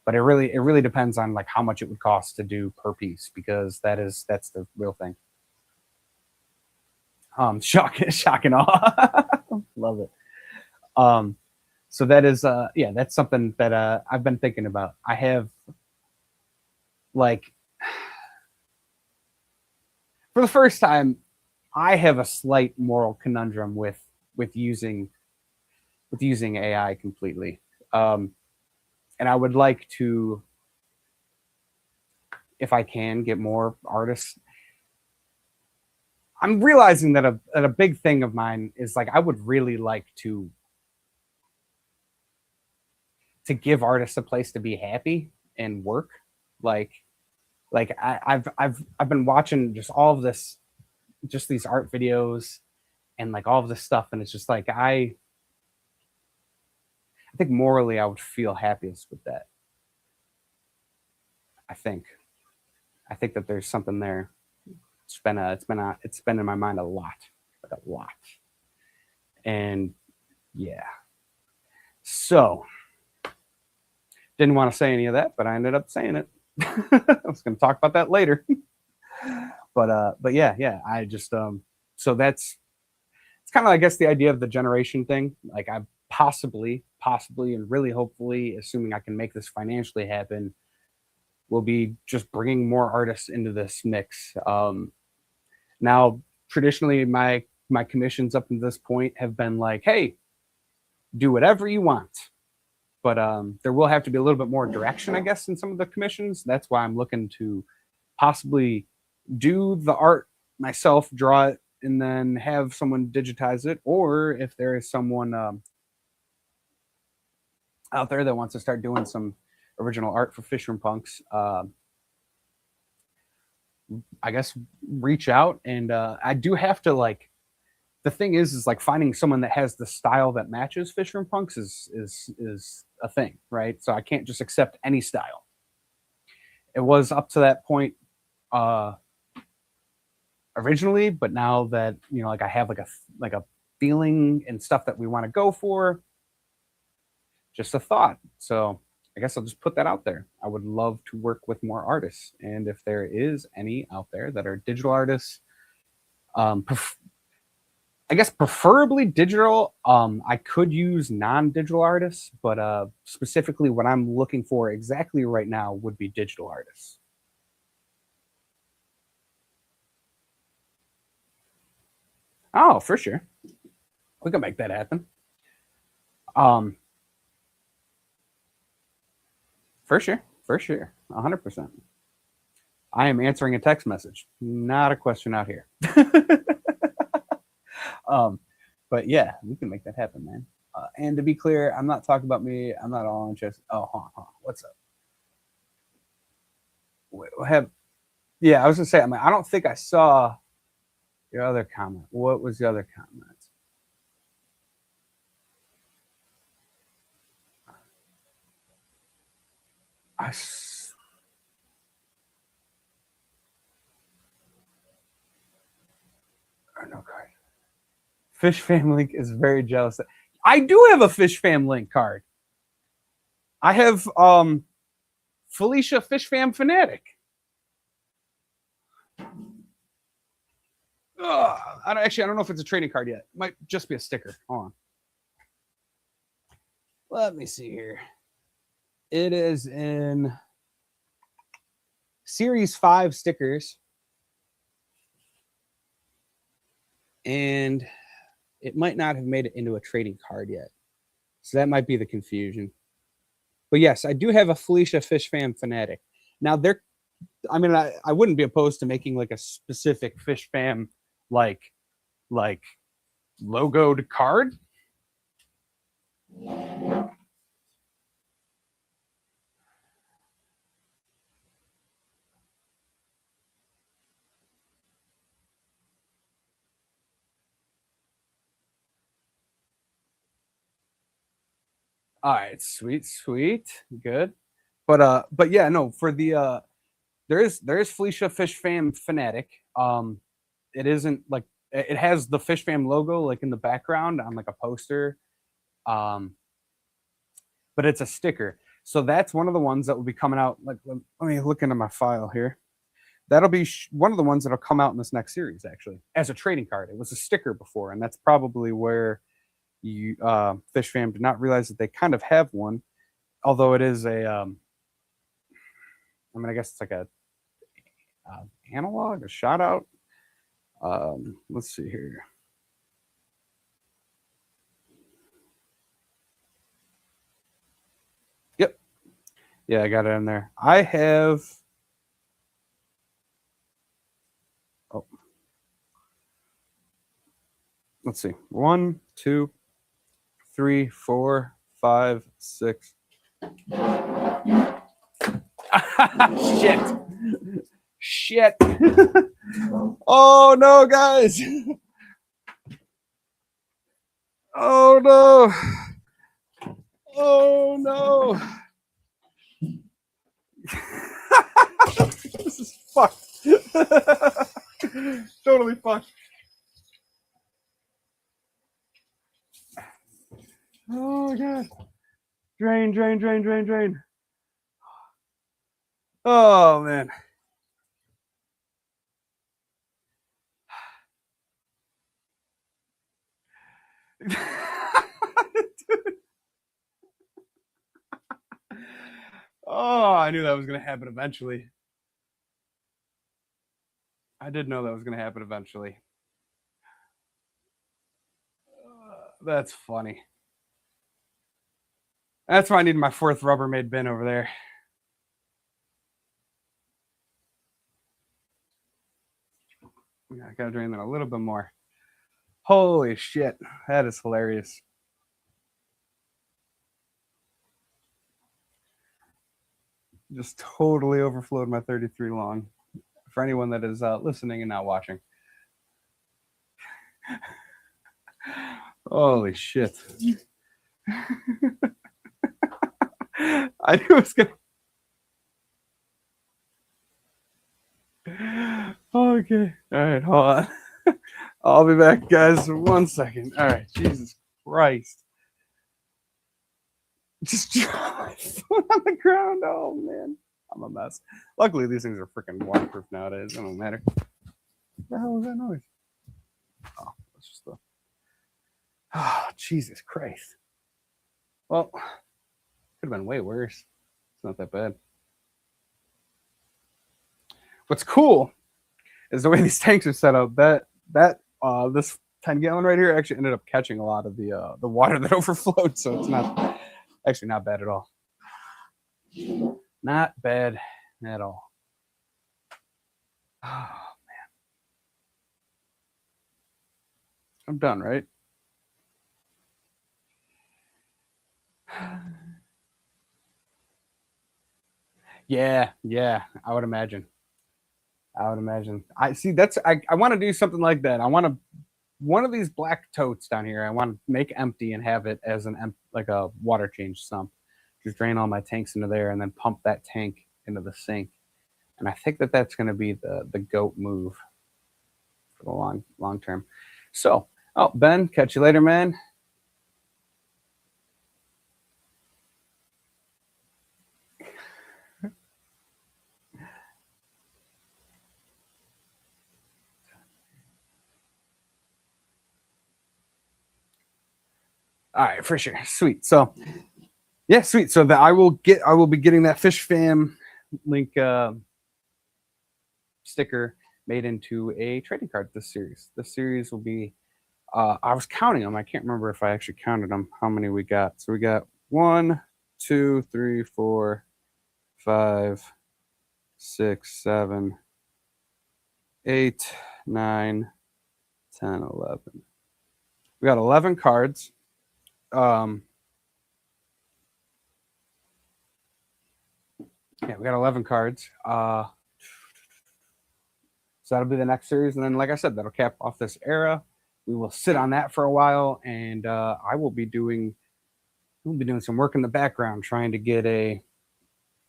but it really depends on like how much it would cost to do per piece, because that's the real thing. Shock and awe. Love it. Um, so that is yeah, that's something that I've been thinking about. I have like for the first time, I have a slight moral conundrum with using with using AI completely. Um, and I would like to, if I can, get more artists. I'm realizing that a big thing of mine is like I would really like to give artists a place to be happy and work. Like I've been watching just all of this, just these art videos and like all of this stuff, and it's just like I think morally I would feel happiest with that. I think I think that there's something there. It's been in my mind a lot, like a lot, and yeah. So didn't want to say any of that, but I ended up saying it. I was going to talk about that later, but yeah, I just so that's it's kind of, I guess, the idea of the generation thing. Like I possibly, and really hopefully, assuming I can make this financially happen, will be just bringing more artists into this mix. Now, traditionally, my commissions up to this point have been like, hey, do whatever you want. But there will have to be a little bit more direction, I guess, in some of the commissions. That's why I'm looking to possibly do the art myself, draw it, and then have someone digitize it. Or if there is someone out there that wants to start doing some original art for Fisher and Punks, I guess reach out. And I do have to like, the thing is like finding someone that has the style that matches Fisher and Punks is a thing, right? So I can't just accept any style. It was up to that point uh originally, but now that like I have like a feeling and stuff that we want to go for, just a thought. So I guess I'll just put that out there. I would love to work with more artists, and if there is any out there that are digital artists, um, I guess preferably digital. I could use non-digital artists, but specifically what I'm looking for exactly right now would be digital artists. Oh, for sure, we can make that happen. Um, for sure, 100%. I am answering a text message, not a question out here. um, but yeah, we can make that happen, man. And to be clear, I'm not talking about me. I'm not all interested. Oh, hold on. What's up? Have Yeah, I was gonna say. I mean, I don't think I saw your other comment. What was the other comment? I s- I don't know. Fish family is very jealous. I do have a Fish Fam link card. I have Felicia Fish Fam Fanatic. I don't know if it's a trading card yet. It might just be a sticker. Hold on. Let me see here. It is in Series 5 stickers. And it might not have made it into a trading card yet. So that might be the confusion. But yes, I do have a Felicia Fish Fam Fanatic. Now, I wouldn't be opposed to making like a specific Fish Fam like logoed card. All right, sweet, good. But yeah, no, for the there is Felicia Fish Fam Fanatic. It isn't like it has the Fish Fam logo like in the background on like a poster. But it's a sticker. So that's one of the ones that will be coming out. Like, let me look into my file here. That'll be one of the ones that'll come out in this next series, actually, as a trading card. It was a sticker before, and that's probably where you Fish Fam did not realize that they kind of have one, although it is a I guess it's like a analog, a shout out. Let's see here. Yep. Yeah, I got it in there. I have let's see. 1, 2, 3, 4, 5, 6. Shit. Oh no, guys. Oh no. This is fucked. Totally fucked. Oh god. Drain. Oh man. Oh, I knew that was going to happen eventually. I did know that was going to happen eventually. That's funny. That's why I need my 4th Rubbermaid bin over there. Yeah, I gotta drain that a little bit more. Holy shit, that is hilarious. Just totally overflowed my 33 long. For anyone that is listening and not watching. Holy shit. I knew it was gonna. Okay. All right, hold on. I'll be back, guys, in 1 second. All right, Jesus Christ. Just drop my phone on the ground. Oh, man. I'm a mess. Luckily, these things are freaking waterproof nowadays. It don't matter. What the hell was that noise? Oh, that's just the. Oh, Jesus Christ. Well, could have been way worse. It's not that bad. What's cool is the way these tanks are set up. This 10-gallon right here actually ended up catching a lot of the water that overflowed, so it's not actually not bad at all. Not bad at all. Oh man, I'm done, right? Yeah, I would imagine. I see. I want to do something like that. I want to one of these black totes down here. I want to make empty and have it as like a water change sump. Just drain all my tanks into there and then pump that tank into the sink. And I think that that's going to be the goat move for the long term. So, Ben, catch you later, man. All right, for sure. Sweet. So yeah, sweet. So that I will be getting that Fish Fam link sticker made into a trading card this series. This series will be I was counting them. I can't remember if I actually counted them, how many we got. So we got 1, 2, 3, 4, 5, 6, 7, 8, 9, 10, 11. We got 11 cards. Yeah, we got 11 cards. So that'll be the next series. And then, like I said, that'll cap off this era. We will sit on that for a while, and I will be doing some work in the background trying to get a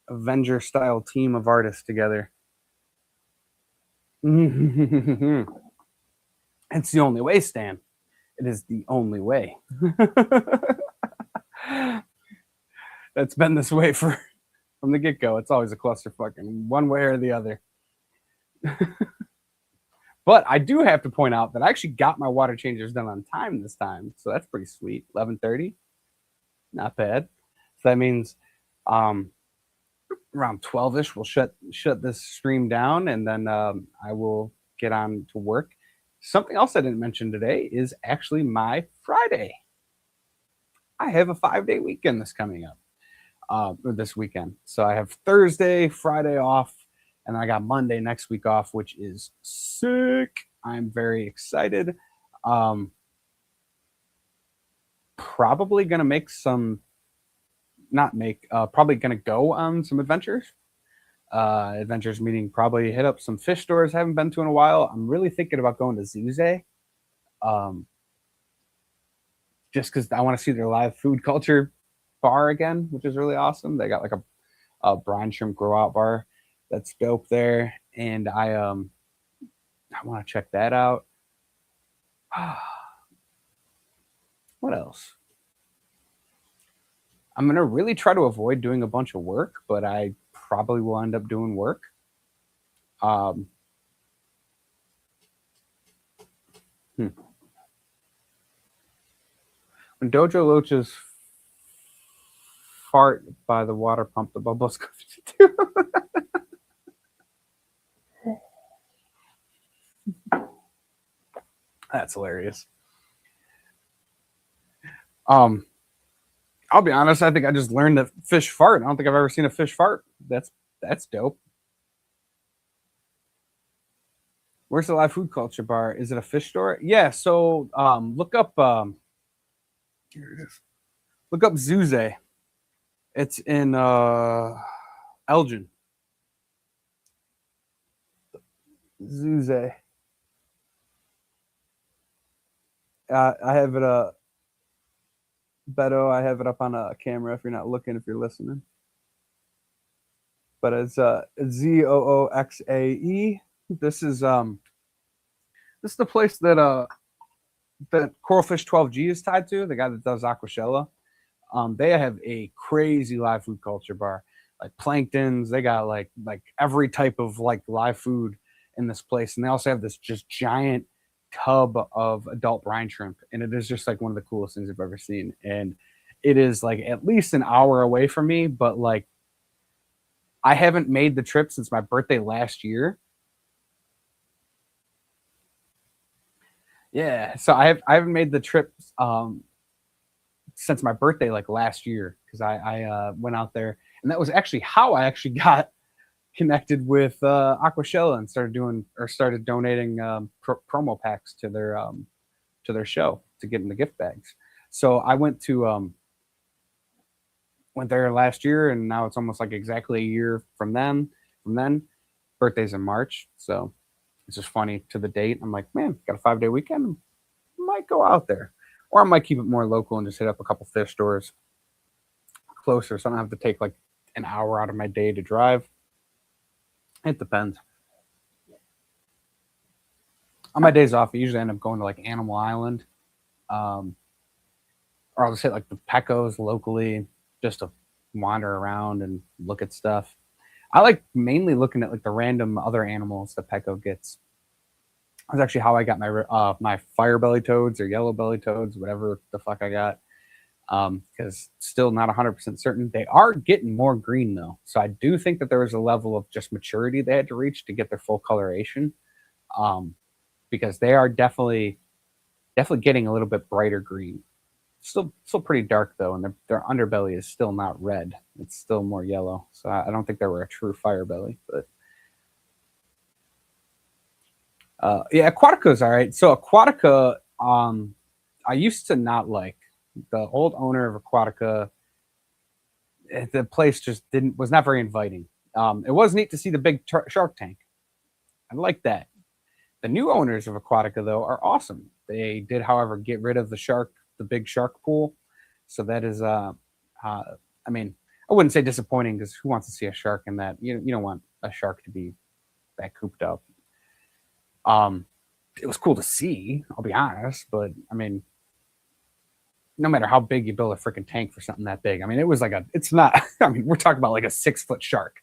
Avenger style team of artists together. It's the only way, Stan. It is the only way. That's been this way from the get-go. It's always a clusterfuck in one way or the other. But I do have to point out that I actually got my water changers done on time this time, so that's pretty sweet. 11:30, not bad. So that means around 12ish we'll shut this stream down, and then I will get on to work. Something else I didn't mention today is actually my Friday. I have a 5-day weekend this coming up, this weekend. So I have Thursday, Friday off, and I got Monday next week off, which is sick. I'm very excited. Probably gonna make some, probably gonna go on some adventures. Adventures meaning probably hit up some fish stores I haven't been to in a while. I'm really thinking about going to Zuze, just because I want to see their live food culture bar again, which is really awesome. They got like a brine shrimp grow out bar that's dope there, and I want to check that out. What else? I'm gonna really try to avoid doing a bunch of work, but I probably will end up doing work. When Dojo Loaches fart by the water pump, the bubbles go too. That's hilarious. I'll be honest, I think I just learned that fish fart. I don't think I've ever seen a fish fart. That's dope. Where's the live food culture bar? Is it a fish store? Yeah, so look up here it is. Look up Zuze. It's in Elgin. Zuze. I have it Beto, I have it up on a camera if you're not looking, if you're listening. But it's Zooxae. This is the place that Coralfish 12G is tied to, the guy that does Aquashella. They have a crazy live food culture bar, like planktons. They got like every type of like live food in this place, and they also have this just giant tub of adult brine shrimp, and it is just like one of the coolest things I've ever seen. And it is like at least an hour away from me, but like I haven't made the trip since my birthday last year. Yeah, so I haven't made the trip since my birthday like last year, because I went out there, and that was actually how I actually got connected with Aquashella and started donating promo packs to their show to get in the gift bags. So I went there last year, and now it's almost like exactly a year from then. Birthday's in March, so it's just funny to the date. I'm like, man, got a 5-day weekend. Might go out there, or I might keep it more local and just hit up a couple fish stores closer, so I don't have to take like an hour out of my day to drive. It depends. On my days off, I usually end up going to like Animal Island, or I'll just hit like the Pecos locally just to wander around and look at stuff. I like mainly looking at like the random other animals that Petco gets. That's actually how I got my fire belly toads or yellow belly toads, whatever the fuck I got. because still not 100% certain. They are getting more green though, so I do think that there was a level of just maturity they had to reach to get their full coloration. Um, because they are definitely getting a little bit brighter green. Still pretty dark though, and their underbelly is still not red. It's still more yellow. So I don't think they were a true fire belly, but yeah, Aquatica's all right. So Aquatica, I used to not like the old owner of Aquatica. The place just didn't was not very inviting. It was neat to see the big shark tank. I like that. The new owners of Aquatica though are awesome. They did, however, get rid of the big shark pool. So that is uh I mean, I wouldn't say disappointing because who wants to see a shark in that? You don't want a shark to be that cooped up. Um it was cool to see, I'll be honest, but I mean, no matter how big you build a freaking tank for something that big, I mean, it was like it's not. I mean, we're talking about like a 6 foot shark,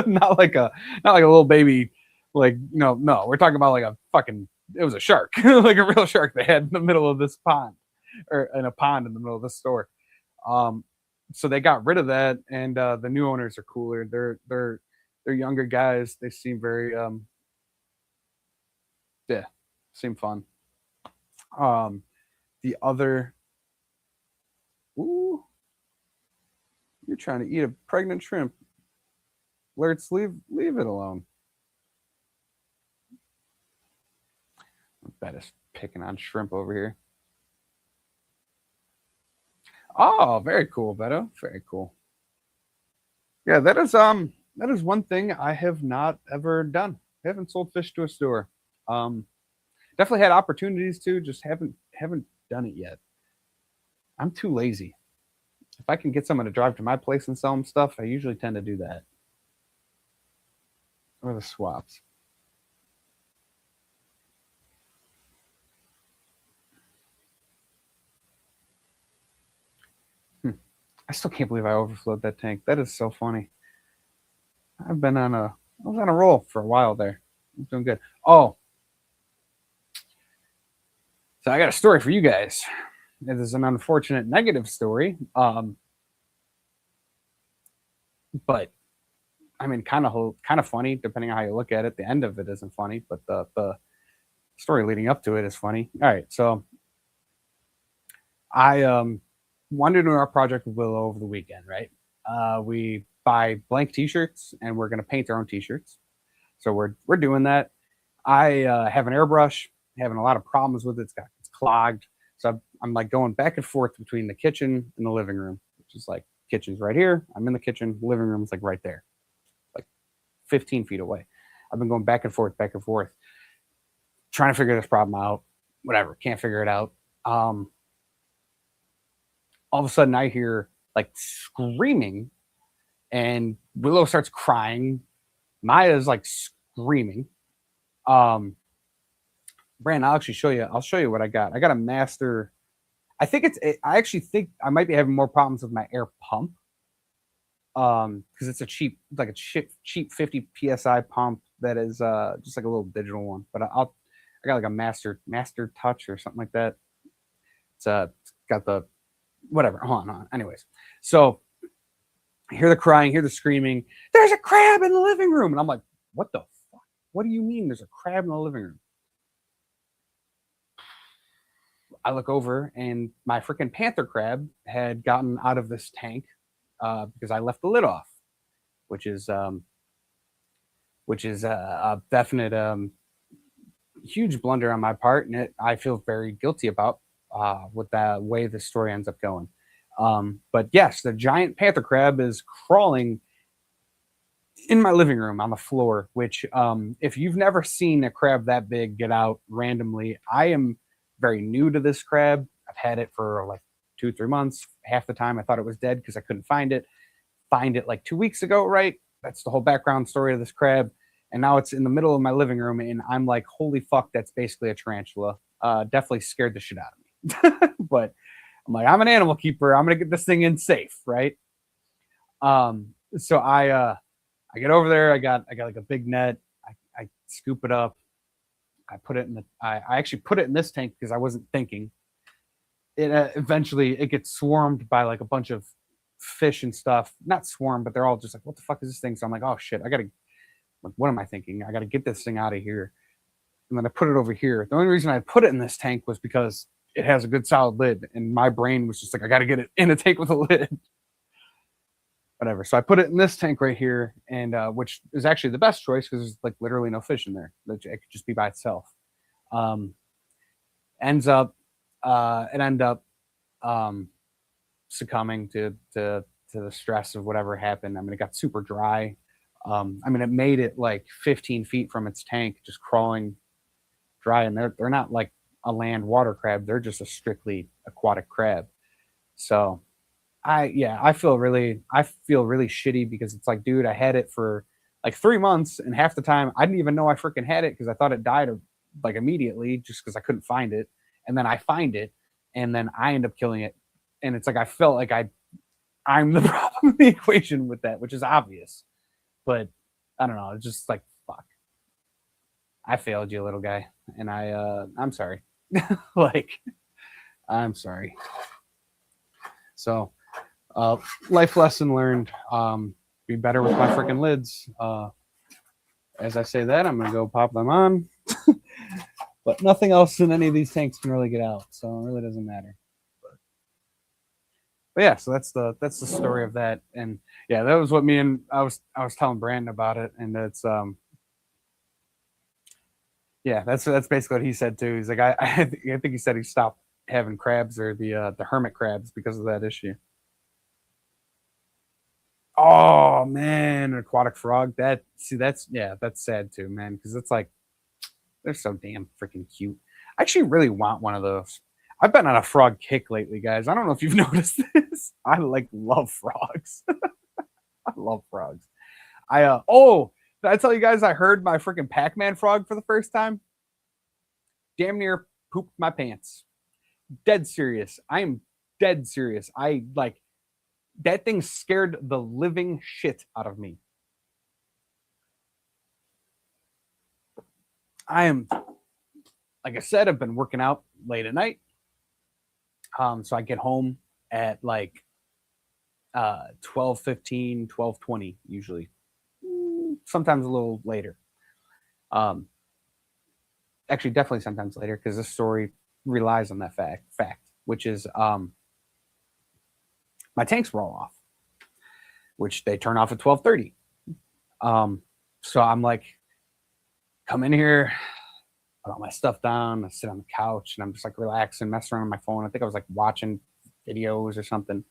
not like a little baby. Like no, we're talking about like a fucking. It was a shark, like a real shark they had in the middle of this pond, or in a pond in the middle of the store. Um, so they got rid of that, and the new owners are cooler. They're younger guys. They seem very yeah, seem fun. Um, the other. Ooh, you're trying to eat a pregnant shrimp. Let's leave it alone. Bet is picking on shrimp over here. Oh, very cool, Beto. Very cool. Yeah, that is one thing I have not ever done. I haven't sold fish to a store. Um, definitely had opportunities to, just haven't done it yet. I'm too lazy. If I can get someone to drive to my place and sell them stuff, I usually tend to do that. Or the swaps. Hmm. I still can't believe I overflowed that tank. That is so funny. I've been on a I was on a roll for a while there. I'm doing good. Oh, so I got a story for you guys. It is an unfortunate negative story. But I mean, kind of funny depending on how you look at it. The end of it isn't funny, but the story leading up to it is funny. All right, so I wanted to do our project with Willow over the weekend. Right, we buy blank T-shirts and we're gonna paint our own T-shirts. So we're doing that. I have an airbrush, having a lot of problems with it. It's clogged. So I'm like going back and forth between the kitchen and the living room, which is like kitchen's right here. I'm in the kitchen. Living room's like right there, like 15 feet away. I've been going back and forth, trying to figure this problem out. Whatever, can't figure it out. Um, all of a sudden, I hear like screaming, and Willow starts crying. Maya's like screaming. Um, Brand, I'll actually show you. I'll show you what I got. I got a master. I think I actually think I might be having more problems with my air pump. Because it's a cheap 50 psi pump that is just like a little digital one. But I got like a master touch or something like that. It's got the whatever. Hold on. Anyways, so I hear the crying, hear the screaming. There's a crab in the living room, and I'm like, what the fuck? What do you mean? There's a crab in the living room? I look over and my freaking panther crab had gotten out of this tank because I left the lid off, which is a definite huge blunder on my part, and I feel very guilty about with the way the story ends up going. But yes, the giant panther crab is crawling in my living room on the floor. Which, if you've never seen a crab that big get out randomly, I am very new to this crab. I've had it for like 2 3 months. Half the time I thought it was dead because I couldn't find it. Find it like 2 weeks ago, right? That's the whole background story of this crab. And now it's in the middle of my living room, and I'm like, holy fuck, that's basically a tarantula. Definitely scared the shit out of me. But I'm like, I'm an animal keeper. I'm gonna get this thing in safe, right? So I get over there. I got like a big net. I scoop it up. I put it in I actually put it in this tank because I wasn't thinking. it eventually it gets swarmed by like a bunch of fish and stuff. Not swarm, but they're all just like, what the fuck is this thing? So I'm like, oh shit, I gotta, like, what am I thinking? I gotta get this thing out of here. And then I put it over here. The only reason I put it in this tank was because it has a good solid lid, and my brain was just like, I gotta get it in a tank with a lid. Whatever. So I put it in this tank right here, and which is actually the best choice because there's like literally no fish in there. It could just be by itself. Um, ends up, it ended up um, succumbing to the stress of whatever happened. I mean, it got super dry. I mean, it made it like 15 feet from its tank, just crawling dry, and they're not like a land water crab. They're just a strictly aquatic crab. So I feel really shitty because it's like, dude, I had it for like 3 months, and half the time I didn't even know I freaking had it because I thought it died like immediately just because I couldn't find it, and then I find it, and then I end up killing it, and it's like I felt like I'm the problem in the equation with that, which is obvious, but I don't know. It's just like, fuck, I failed you, little guy, and I'm sorry, like I'm sorry. So life lesson learned. Be better with my freaking lids. As I say that, I'm gonna go pop them on. But nothing else in any of these tanks can really get out, so it really doesn't matter. But yeah, so that's the story of that, and yeah, that was what me and I was telling Brandon about it, and it's yeah, that's basically what he said too. He's like, I think he said he stopped having crabs or the hermit crabs because of that issue. Oh man, an aquatic frog. That's sad too, man, because it's like they're so damn freaking cute. I actually really want one of those. I've been on a frog kick lately, guys. I don't know if you've noticed this. I like love frogs. I love frogs. Did I tell you guys I heard my freaking Pac-Man frog for the first time? Damn near pooped my pants. Dead serious. I am dead serious. I like that thing scared the living shit out of me. I am, like I said, I've been working out late at night. So I get home at like 12:15, 12:20 usually. Sometimes a little later. Actually, definitely sometimes later because this story relies on that fact, which is my tanks were all off, which they turn off at 12:30. So I'm like, come in here, put all my stuff down, I sit on the couch, and I'm just like relaxing, messing around on my phone. I think I was like watching videos or something.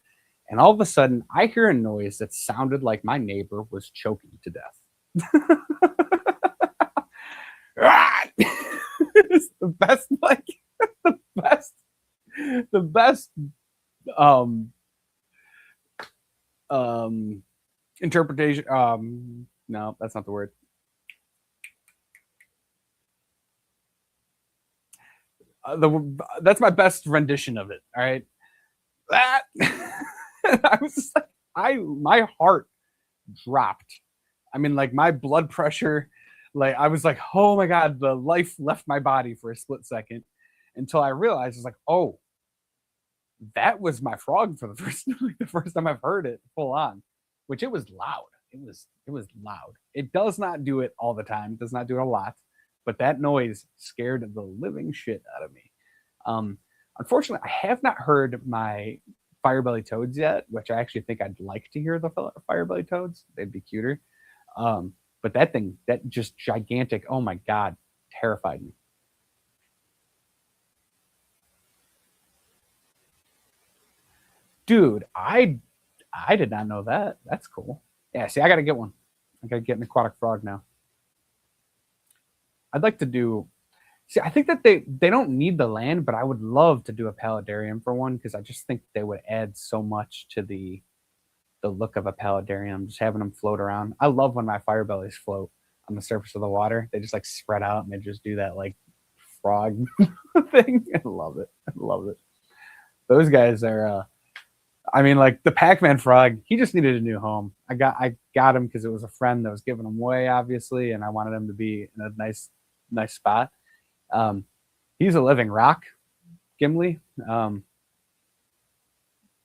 And all of a sudden, I hear a noise that sounded like my neighbor was choking to death. It's the best, like the best interpretation. No, that's not the word. That's my best rendition of it. All right, that I was just like, my heart dropped. I mean, like my blood pressure, like I was like, oh my god, the life left my body for a split second until I realized it's like, oh, that was my frog for the first time I've heard it full on, which it was loud. It was loud. It does not do it all the time. It does not do it a lot, but that noise scared the living shit out of me. Unfortunately, I have not heard my firebelly toads yet, which I actually think I'd like to hear the firebelly toads. They'd be cuter. But that thing, that just gigantic, oh my god, terrified me. Dude, I did not know that. That's cool. Yeah, see, I gotta get one. I gotta get an aquatic frog now. I'd like to do. See, I think that they don't need the land, but I would love to do a paludarium for one because I just think they would add so much to the look of a paludarium. Just having them float around. I love when my fire bellies float on the surface of the water. They just like spread out and they just do that like frog thing. I love it. I love it. Those guys are. I mean, like the Pac-Man frog, he just needed a new home. I got him because it was a friend that was giving him away, obviously, and I wanted him to be in a nice spot. He's a living rock, Gimli.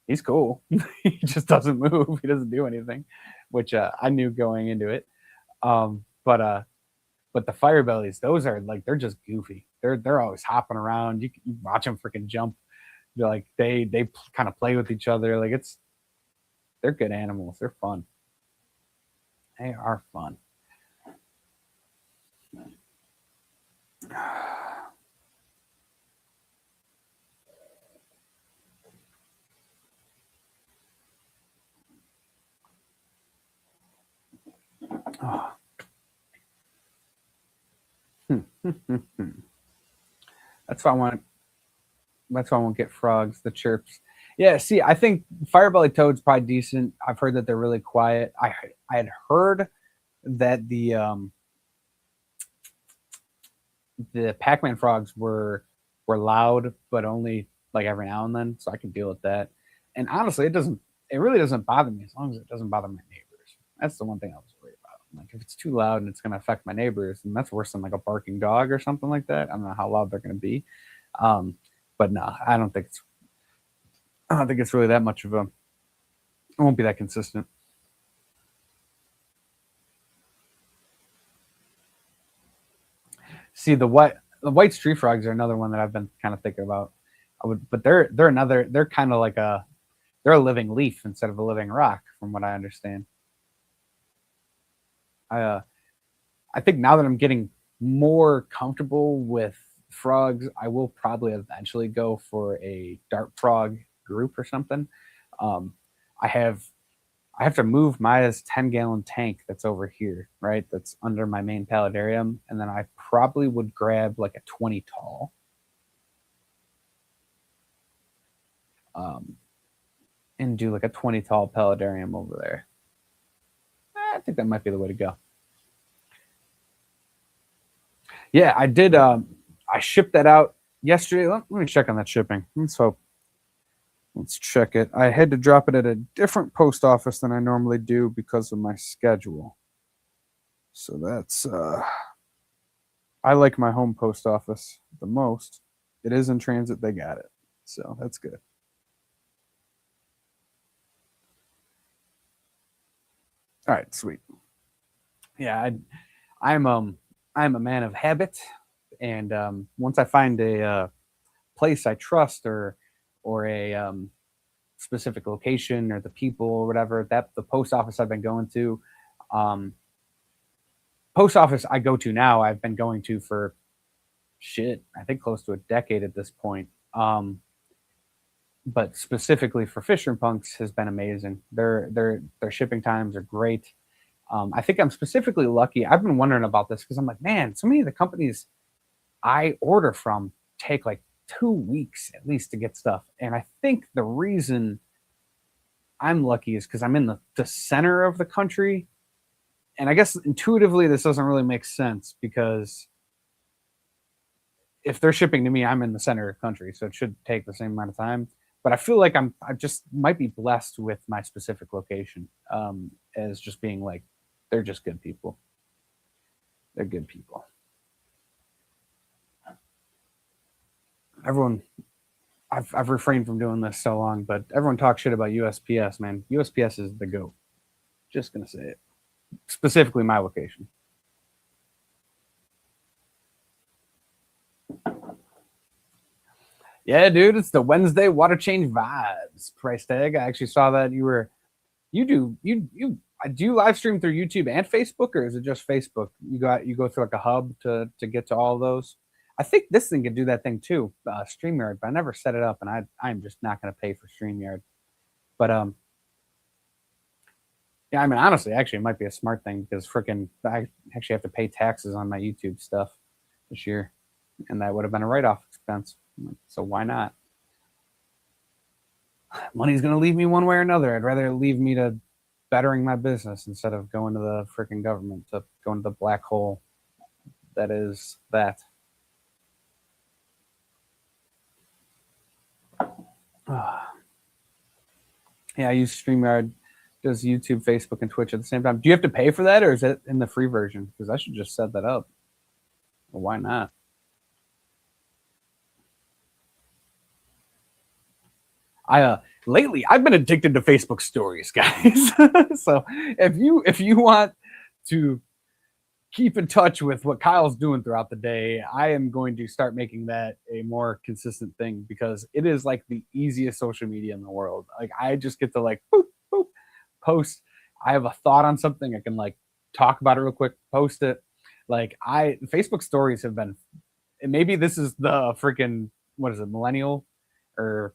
He's cool. He just doesn't move. He doesn't do anything, which I knew going into it. But the fire bellies, those are like they're just goofy. They're always hopping around. You watch them freaking jump. They're like they kind of play with each other. Like they're good animals. They're fun. They are fun. Oh. That's why I want. That's why I won't get frogs. The chirps. Yeah. See, I think firebelly toad's probably decent. I've heard that they're really quiet. I had heard that the Pac-Man frogs were loud, but only like every now and then, so I can deal with that. And honestly, it really doesn't bother me as long as it doesn't bother my neighbors. That's the one thing I was worried about. Like if it's too loud and it's going to affect my neighbors, and that's worse than like a barking dog or something like that. I don't know how loud they're going to be, um, but no, I don't think it's really that much of a. It won't be that consistent. See the white street frogs are another one that I've been kind of thinking about. But they're kind of like they're a living leaf instead of a living rock, from what I understand. I I think now that I'm getting more comfortable with frogs, I will probably eventually go for a dart frog group or something. Um, I have I have to move Maya's 10-gallon tank that's over here, right? That's under my main paludarium, and then I probably would grab like a 20 tall, um, and do like a 20 tall paludarium over there. I think that might be the way to go. Yeah, I did. I shipped that out yesterday. Let me check on that shipping. Let's check it. I had to drop it at a different post office than I normally do because of my schedule. So that's I like my home post office the most. It is in transit, they got it. So that's good. All right, sweet. Yeah, I'm a man of habit, and once I find a place I trust, or a specific location, or the people or whatever, that the post office I've been going to, um, post office I go to now, I've been going to for shit, I think close to a decade at this point. But specifically for Fisher and Punks has been amazing. Their shipping times are great. I think I'm specifically lucky. I've been wondering about this because I'm like, man, so many of the companies I order from take like 2 weeks at least to get stuff, and I think the reason I'm lucky is because I'm in the center of the country, and I guess intuitively this doesn't really make sense because if they're shipping to me, I'm in the center of the country, so it should take the same amount of time. But I feel like I just might be blessed with my specific location, as just being like they're just good people. They're good people. Everyone, I've refrained from doing this so long, but everyone talks shit about USPS, man. USPS is the goat. Just gonna say it. Specifically, my location. Yeah, dude, it's the Wednesday water change vibes price tag. I actually saw that you do you live stream through YouTube and Facebook, or is it just Facebook? You go through like a hub to get to all those. I think this thing can do that thing too, Streamyard, but I never set it up, and I'm just not going to pay for Streamyard. But yeah, I mean honestly, actually, it might be a smart thing because freaking I actually have to pay taxes on my YouTube stuff this year, and that would have been a write off expense. So why not? Money's going to leave me one way or another. I'd rather leave me to bettering my business instead of going to the freaking government, to going to the black hole that is that. Yeah, I use StreamYard, does YouTube, Facebook, and Twitch at the same time. Do you have to pay for that, or is it in the free version? Because I should just set that up. Well, why not? I lately I've been addicted to Facebook stories, guys. So if you want to keep in touch with what Kyle's doing throughout the day, I am going to start making that a more consistent thing because it is like the easiest social media in the world. Like I just get to like boop, boop, post. I have a thought on something, I can like talk about it real quick, post it. Like I Facebook stories have been, and maybe this is the freaking, what is it, millennial or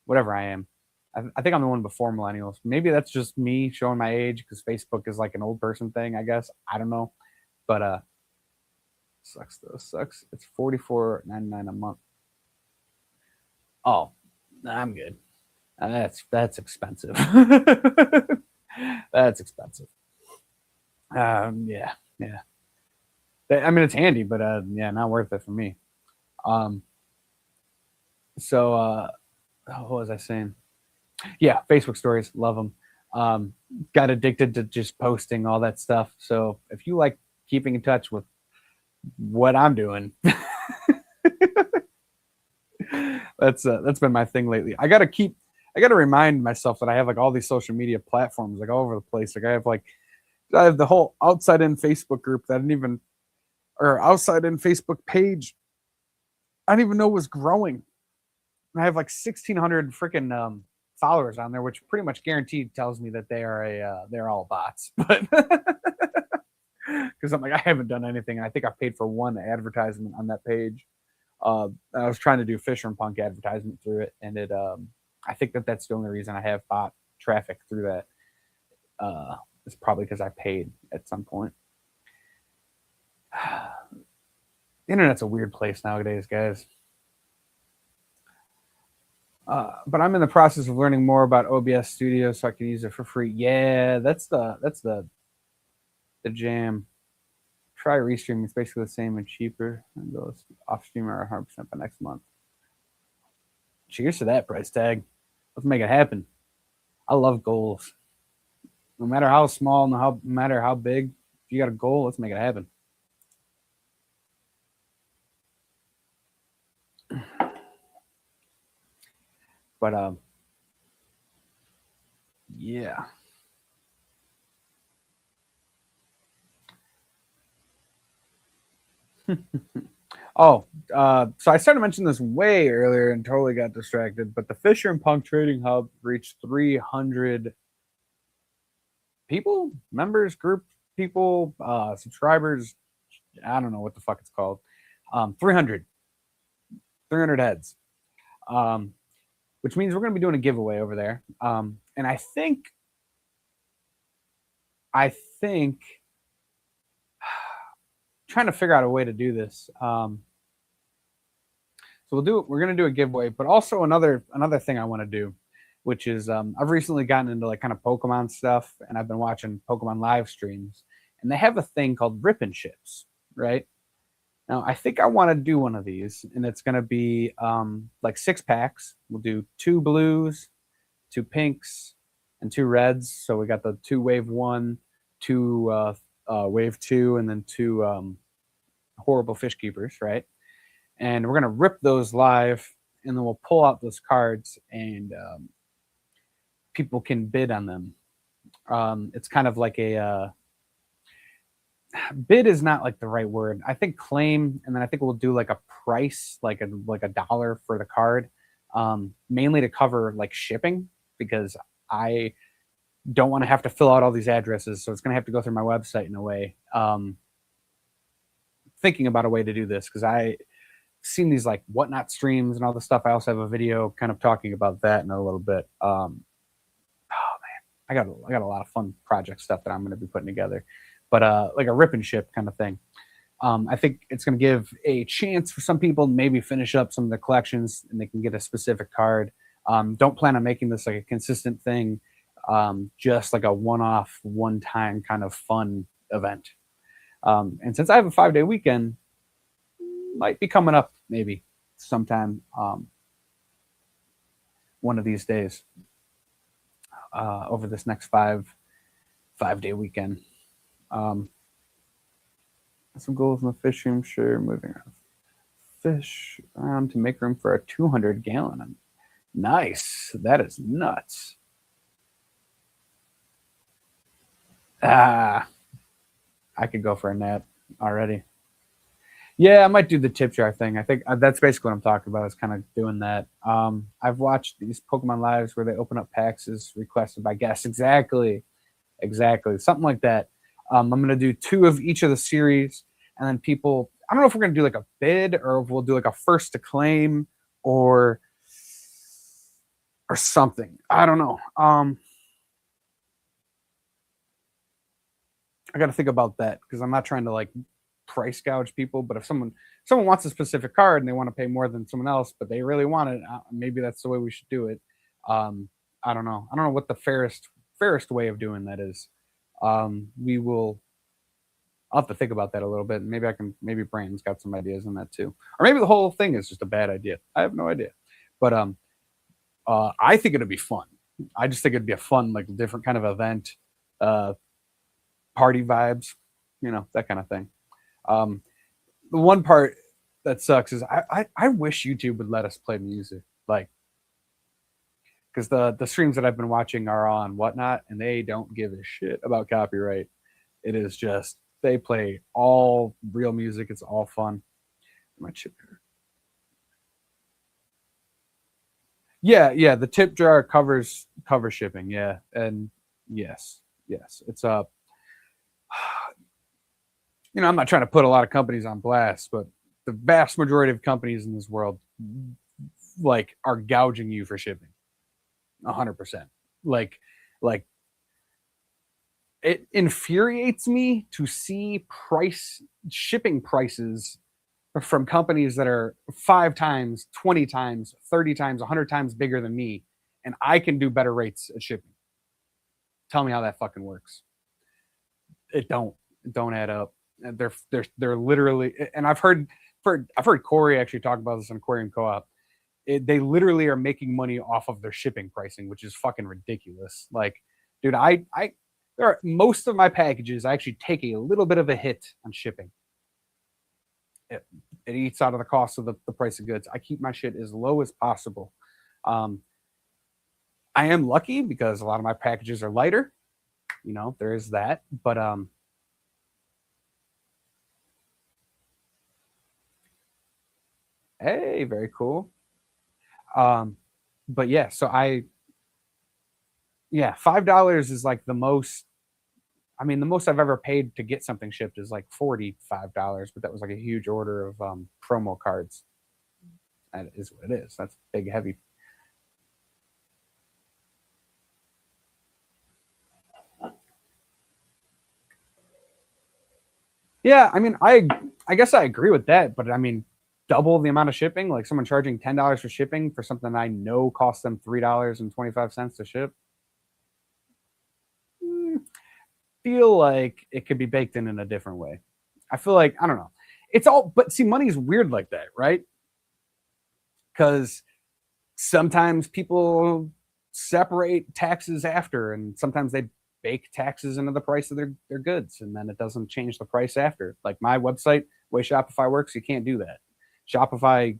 whatever I am. I think I'm the one before millennials. Maybe that's just me showing my age because Facebook is like an old person thing, I guess. I don't know. But sucks though. Sucks. It's $44.99 a month. Oh, I'm good. That's expensive. That's expensive. Yeah, yeah. I mean, it's handy, but yeah, not worth it for me. Um, so what was I saying? Yeah, Facebook stories, love them. Got addicted to just posting all that stuff. So if you like keeping in touch with what I'm doing, that's been my thing lately. I gotta remind myself that I have like all these social media platforms like all over the place. I have the whole outside in Facebook group that I didn't even, or outside in Facebook page I didn't even know was growing. I have like 1,600 freaking followers on there, which pretty much guaranteed tells me that they're all bots. But because I'm like, I haven't done anything. I think I paid for one advertisement on that page. I was trying to do Fisher and Punk advertisement through it, and I think that's the only reason I have bot traffic through that. It's probably because I paid at some point. The internet's a weird place nowadays, guys. But I'm in the process of learning more about OBS Studio so I can use it for free. Yeah, that's the jam. Try restreaming. It's basically the same and cheaper. And those off stream are 100% by next month. Cheers to that price tag. Let's make it happen. I love goals. No matter how small, no matter how big, if you got a goal, let's make it happen. But yeah. Oh, so I started mentioning this way earlier and totally got distracted. But the Fisher and Punk Trading Hub reached 300 people, members, group people, subscribers. I don't know what the fuck it's called. 300 heads, which means we're going to be doing a giveaway over there. And I think trying to figure out a way to do this. So we're going to do a giveaway, but also another thing I want to do, which is I've recently gotten into like kind of Pokemon stuff, and I've been watching Pokemon live streams, and they have a thing called Rip and Ships, right? Now I think I want to do one of these, and it's going to be like 6 packs. We'll do 2 blues, 2 pinks, and 2 reds. So we got the 2 wave 1, 2 wave 2, and then 2 horrible fish keepers, right? And we're going to rip those live, and then we'll pull out those cards, and people can bid on them. It's kind of like a bid is not like the right word. I think claim, and then I think we'll do like a price, like a dollar for the card, mainly to cover like shipping, because I don't want to have to fill out all these addresses, so it's going to have to go through my website in a way. Thinking about a way to do this because I seen these like whatnot streams and all the stuff. I also have a video kind of talking about that in a little bit. Oh man, I got a lot of fun project stuff that I'm going to be putting together, but like a rip and ship kind of thing. I think it's going to give a chance for some people to maybe finish up some of the collections and they can get a specific card. Don't plan on making this like a consistent thing, just like a one-off, one-time kind of fun event. And since I have a 5-day weekend, might be coming up maybe sometime one of these days over this next 5-day weekend. Some goals in the fish room, sure. Moving around fish around to make room for a 200 gallon. Nice. That is nuts. Ah, I could go for a nap already. Yeah, I might do the tip jar thing. I think that's basically what I'm talking about. Is kind of doing that. I've watched these Pokemon lives where they open up packs as requested by guests. Exactly, exactly, something like that. I'm gonna do two of each of the series, and then people. I don't know if we're gonna do like a bid or if we'll do like a first to claim or something. I don't know. I got to think about that because I'm not trying to like price gouge people. But if someone wants a specific card and they want to pay more than someone else, but they really want it, maybe that's the way we should do it. Um, I don't know. I don't know what the fairest way of doing that is. We will. I'll have to think about that a little bit. Maybe I can. Maybe Brandon's got some ideas on that too, or maybe the whole thing is just a bad idea. I have no idea. But I think it'd be fun. I just think it'd be a fun, like different kind of event, uh, party vibes, that kind of thing. Um, the one part that sucks is I wish YouTube would let us play music, like because the streams that I've been watching are on Whatnot, and they don't give a shit about copyright. It is just they play all real music. It's all fun. My chip here. Yeah, yeah. The tip jar cover shipping. Yeah, and yes, yes. It's I'm not trying to put a lot of companies on blast, but the vast majority of companies in this world like are gouging you for shipping 100%. Like like it infuriates me to see price shipping prices from companies that are 5 times, 20 times, 30 times, 100 times bigger than me, and I can do better rates at shipping. Tell me how that fucking works. It don't add up. They're literally, and I've heard Corey actually talk about this on Aquarium Co-op. They literally are making money off of their shipping pricing, which is fucking ridiculous. Like, dude, I there are most of my packages I actually take a little bit of a hit on shipping. It, it eats out of the cost of the price of goods. I keep my shit as low as possible. Um, I am lucky because a lot of my packages are lighter. There is that. But hey, very cool. Um, but yeah, so $5 is like the most. I mean, the most I've ever paid to get something shipped is like $45, but that was like a huge order of promo cards. That is what it is. That's big, heavy. Yeah, I mean, I guess I agree with that, but I mean, double the amount of shipping, like someone charging $10 for shipping for something I know costs them $3.25 to ship. mm, Feel like it could be baked in a different way. I feel like I don't know. It's all, but see, money's weird like that, right? Because sometimes people separate taxes after, and sometimes they bake taxes into the price of their goods, and then it doesn't change the price after. Like my website, way Shopify works, you can't do that. Shopify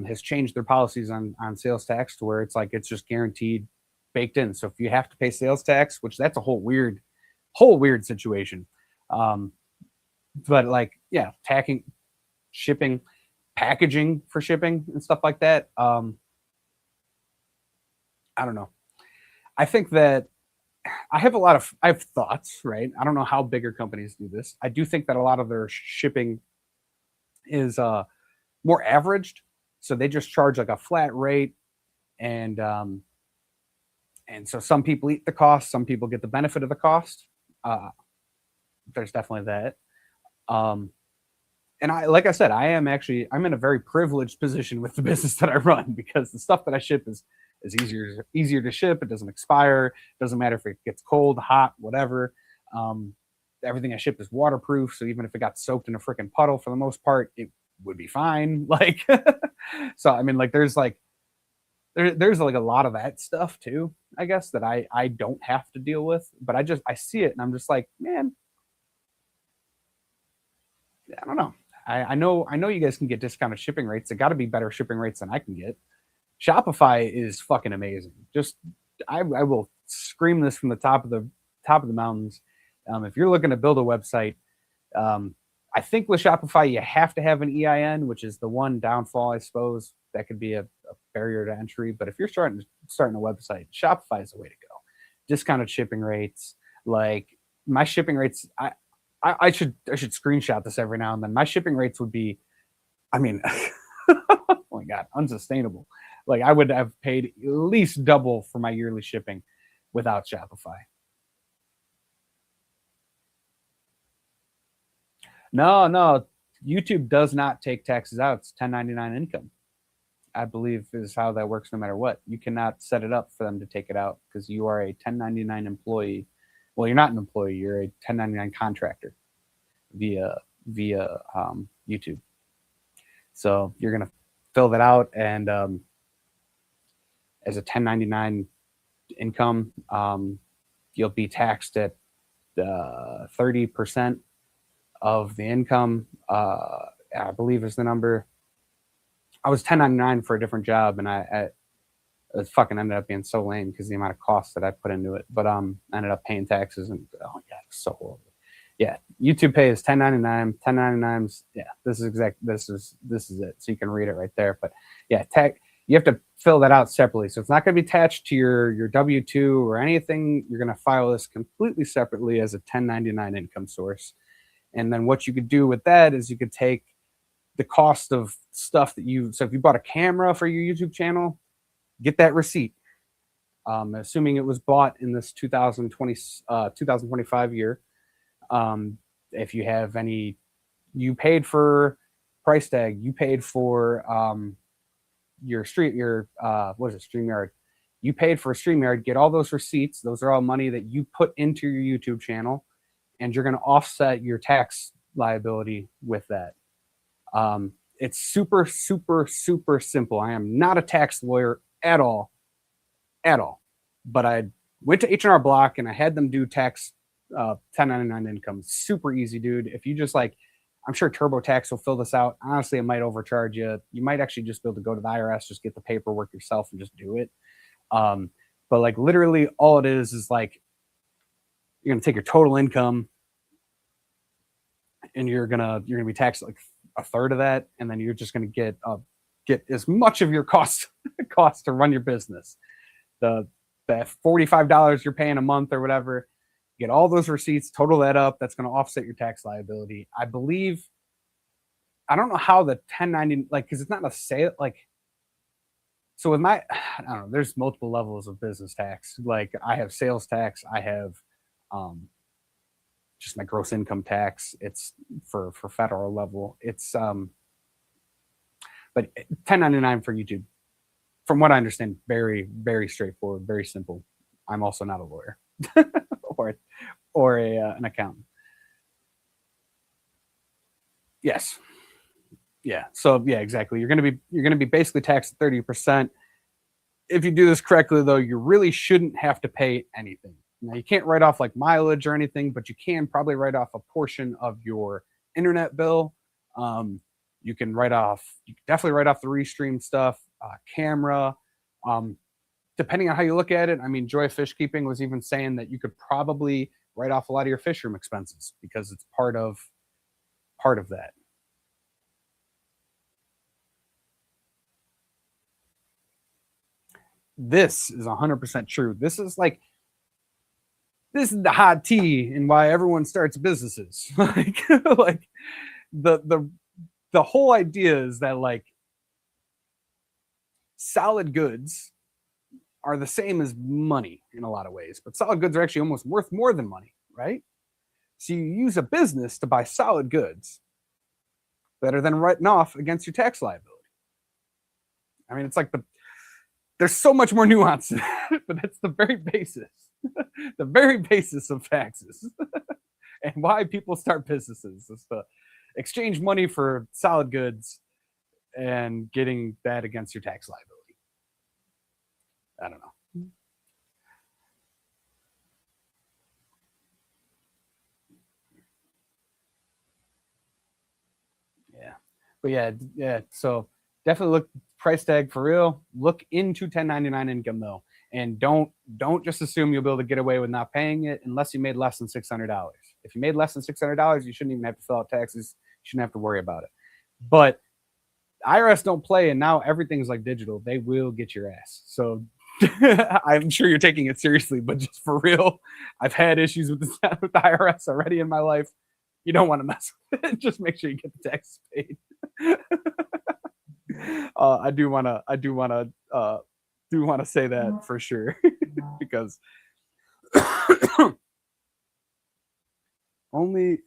has changed their policies on sales tax to where it's like it's just guaranteed baked in. So if you have to pay sales tax, which that's a whole weird situation. Um, but like yeah, tacking, shipping, packaging for shipping and stuff like that. I don't know. I think that I have thoughts, right? I don't know how bigger companies do this. I do think that a lot of their shipping is more averaged, so they just charge like a flat rate, and so some people eat the cost, some people get the benefit of the cost. Uh, there's definitely that. Um, and like I said, I'm in a very privileged position with the business that I run because the stuff that I ship is easier to ship. It doesn't expire. It doesn't matter if it gets cold, hot, whatever. Um, Everything I ship is waterproof, so even if it got soaked in a freaking puddle, for the most part, it would be fine. Like, so I mean, like, there's like a lot of that stuff too. I guess that I don't have to deal with, but I see it and I'm just like, man, I don't know. I know you guys can get discounted shipping rates. It got to be better shipping rates than I can get. Shopify is fucking amazing. Just I will scream this from the top of the mountains. If you're looking to build a website, um, I think with Shopify you have to have an EIN, which is the one downfall, I suppose. That could be a barrier to entry. But if you're starting a website, Shopify is the way to go. Discounted shipping rates, like my shipping rates. I should screenshot this every now and then. My shipping rates would be, I mean, oh my god, unsustainable. Like I would have paid at least double for my yearly shipping without Shopify. No, YouTube does not take taxes out. It's 1099 income, I believe, is how that works no matter what. You cannot set it up for them to take it out because you are a 1099 employee. Well, you're not an employee, you're a 1099 contractor via YouTube. So you're going to fill that out, and as a 1099 income, you'll be taxed at 30% of the income, I believe is the number. I was 1099 for a different job, and it fucking ended up being so lame because the amount of costs that I put into it. But I ended up paying taxes, and oh my god, it's so horrible. Yeah, YouTube pays 1099. 1099s. Yeah, this is it. So you can read it right there. But yeah, you have to fill that out separately. So it's not going to be attached to your W-2 or anything. You're going to file this completely separately as a 1099 income source. And then what you could do with that is you could take the cost of stuff so if you bought a camera for your YouTube channel, get that receipt. Assuming it was bought in this 2025 year. If you have any, you paid for price tag, you paid for StreamYard. You paid for StreamYard, get all those receipts. Those are all money that you put into your YouTube channel, and you're going to offset your tax liability with that. It's super, super, super simple. I am not a tax lawyer at all. But I went to H&R Block and I had them do tax 1099 income. Super easy, dude. If you just I'm sure TurboTax will fill this out. Honestly, it might overcharge you. You might actually just be able to go to the IRS, just get the paperwork yourself and just do it. But literally all it is you're going to take your total income and you're going to be taxed a third of that. And then you're just going to get as much of your cost to run your business. The $45 you're paying a month or whatever, get all those receipts, total that up. That's going to offset your tax liability. I believe, I don't know how the 1090, because it's not a sale. So with I don't know, there's multiple levels of business tax. I have sales tax. I have just my gross income tax. It's for federal level. It's but 1099 for YouTube, from what I understand, very, very straightforward, very simple. I'm also not a lawyer or an accountant. Yes. Yeah. So yeah, exactly. You're going to be basically taxed at 30%. If you do this correctly, though, you really shouldn't have to pay anything. Now, you can't write off mileage or anything, but you can probably write off a portion of your internet bill. You can definitely write off the Restream stuff, camera. Depending on how you look at it, I mean, Joy Fish Keeping was even saying that you could probably write off a lot of your fish room expenses because it's part of that. This is 100% true. This is the hot tea and why everyone starts businesses. The whole idea is that solid goods are the same as money in a lot of ways, but solid goods are actually almost worth more than money, right? So you use a business to buy solid goods that are then written off against your tax liability. I mean, it's there's so much more nuance, but that's the very basis, the very basis of taxes and why people start businesses. It's to exchange money for solid goods and getting that against your tax liability. I don't know. Yeah. But yeah. So definitely price tag for real. Look into 1099 income though, and don't just assume you'll be able to get away with not paying it unless you made less than $600. If you made less than $600, you shouldn't even have to fill out taxes. You shouldn't have to worry about it. But IRS don't play, and now everything's like digital. They will get your ass. So I'm sure you're taking it seriously, but just for real, I've had issues with with the IRS already in my life. You don't want to mess with it. Just make sure you get the taxes paid. I do want to say that for sure because only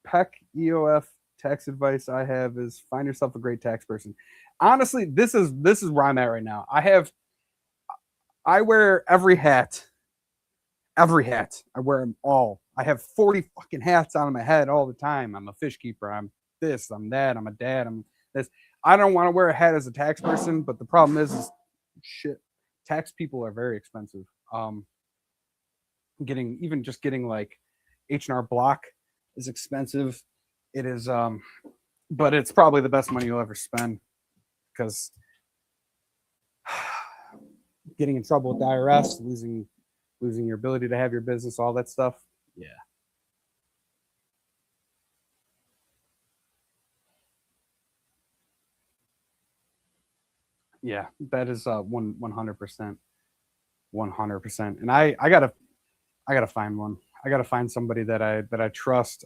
PEC EOF tax advice I have is find yourself a great tax person. Honestly, this is where I'm at right now. I wear every hat. I wear them all. I have 40 fucking hats on my head all the time. I'm a fish keeper. I'm this, I'm that, I'm a dad, I'm this. I don't want to wear a hat as a tax person, but the problem is shit. Tax people are very expensive. Getting like H&R Block is expensive. It is, but it's probably the best money you'll ever spend because getting in trouble with the IRS, losing your ability to have your business, all that stuff. Yeah. Yeah, that is 100%. 100%. And I gotta find one. I gotta find somebody that I trust.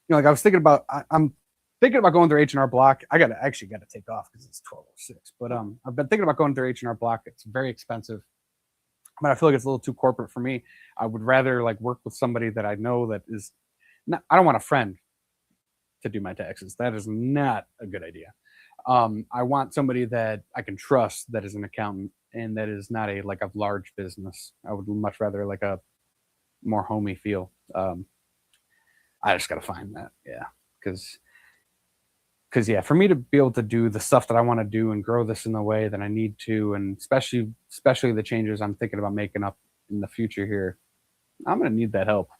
Like I was thinking about, I'm thinking about going through H&R Block. I actually gotta take off because it's 12:06. But I've been thinking about going through H&R Block. It's very expensive, but I feel like it's a little too corporate for me. I would rather like work with somebody that I know that is not. I don't want a friend to do my taxes. That is not a good idea. I want somebody that I can trust that is an accountant and that is not a large business. I would much rather like a more homey feel. I just gotta find that, yeah, because yeah, for me to be able to do the stuff that I want to do and grow this in the way that I need to, and especially the changes I'm thinking about making up in the future here, I'm gonna need that help.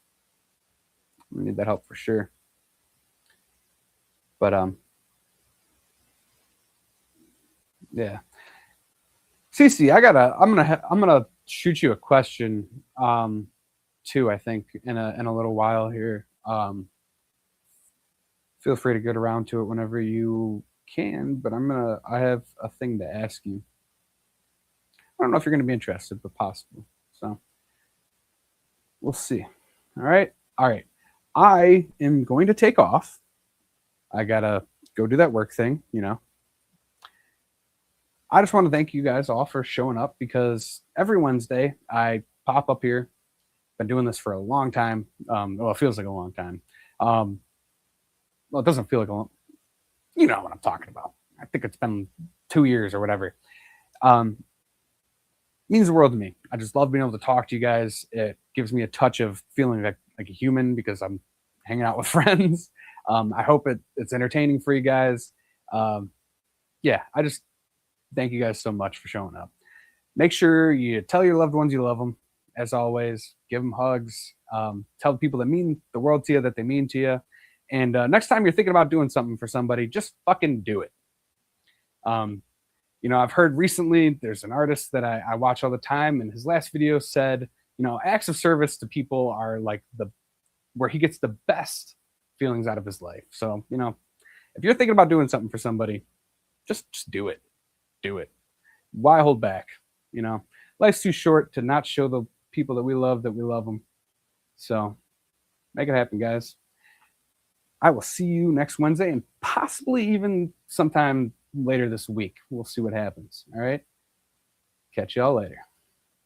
I'm gonna need that help for sure. But yeah. Cece, I'm gonna shoot you a question too, I think, in a little while here. Feel free to get around to it whenever you can, but I have a thing to ask you. I don't know if you're gonna be interested, but possible. So we'll see. All right. I am going to take off. I gotta go do that work thing, I just want to thank you guys all for showing up because every Wednesday I pop up here. Been doing this for a long time. Well, it feels like a long time. Well, it doesn't feel like a long. You know what I'm talking about. I think it's been 2 years or whatever. Means the world to me. I just love being able to talk to you guys. It gives me a touch of feeling like a human because I'm hanging out with friends. I hope it's entertaining for you guys. Yeah, I just thank you guys so much for showing up. Make sure you tell your loved ones you love them. As always, give them hugs. Tell the people that mean the world to you that they mean to you. And next time you're thinking about doing something for somebody, just fucking do it. I've heard recently there's an artist that I watch all the time, and his last video said, acts of service to people are like where he gets the best feelings out of his life. So, if you're thinking about doing something for somebody, just do it. Do it. Why hold back? Life's too short to not show the people that we love them. So make it happen, guys. I will see you next Wednesday and possibly even sometime later this week. We'll see what happens. All right. Catch y'all later.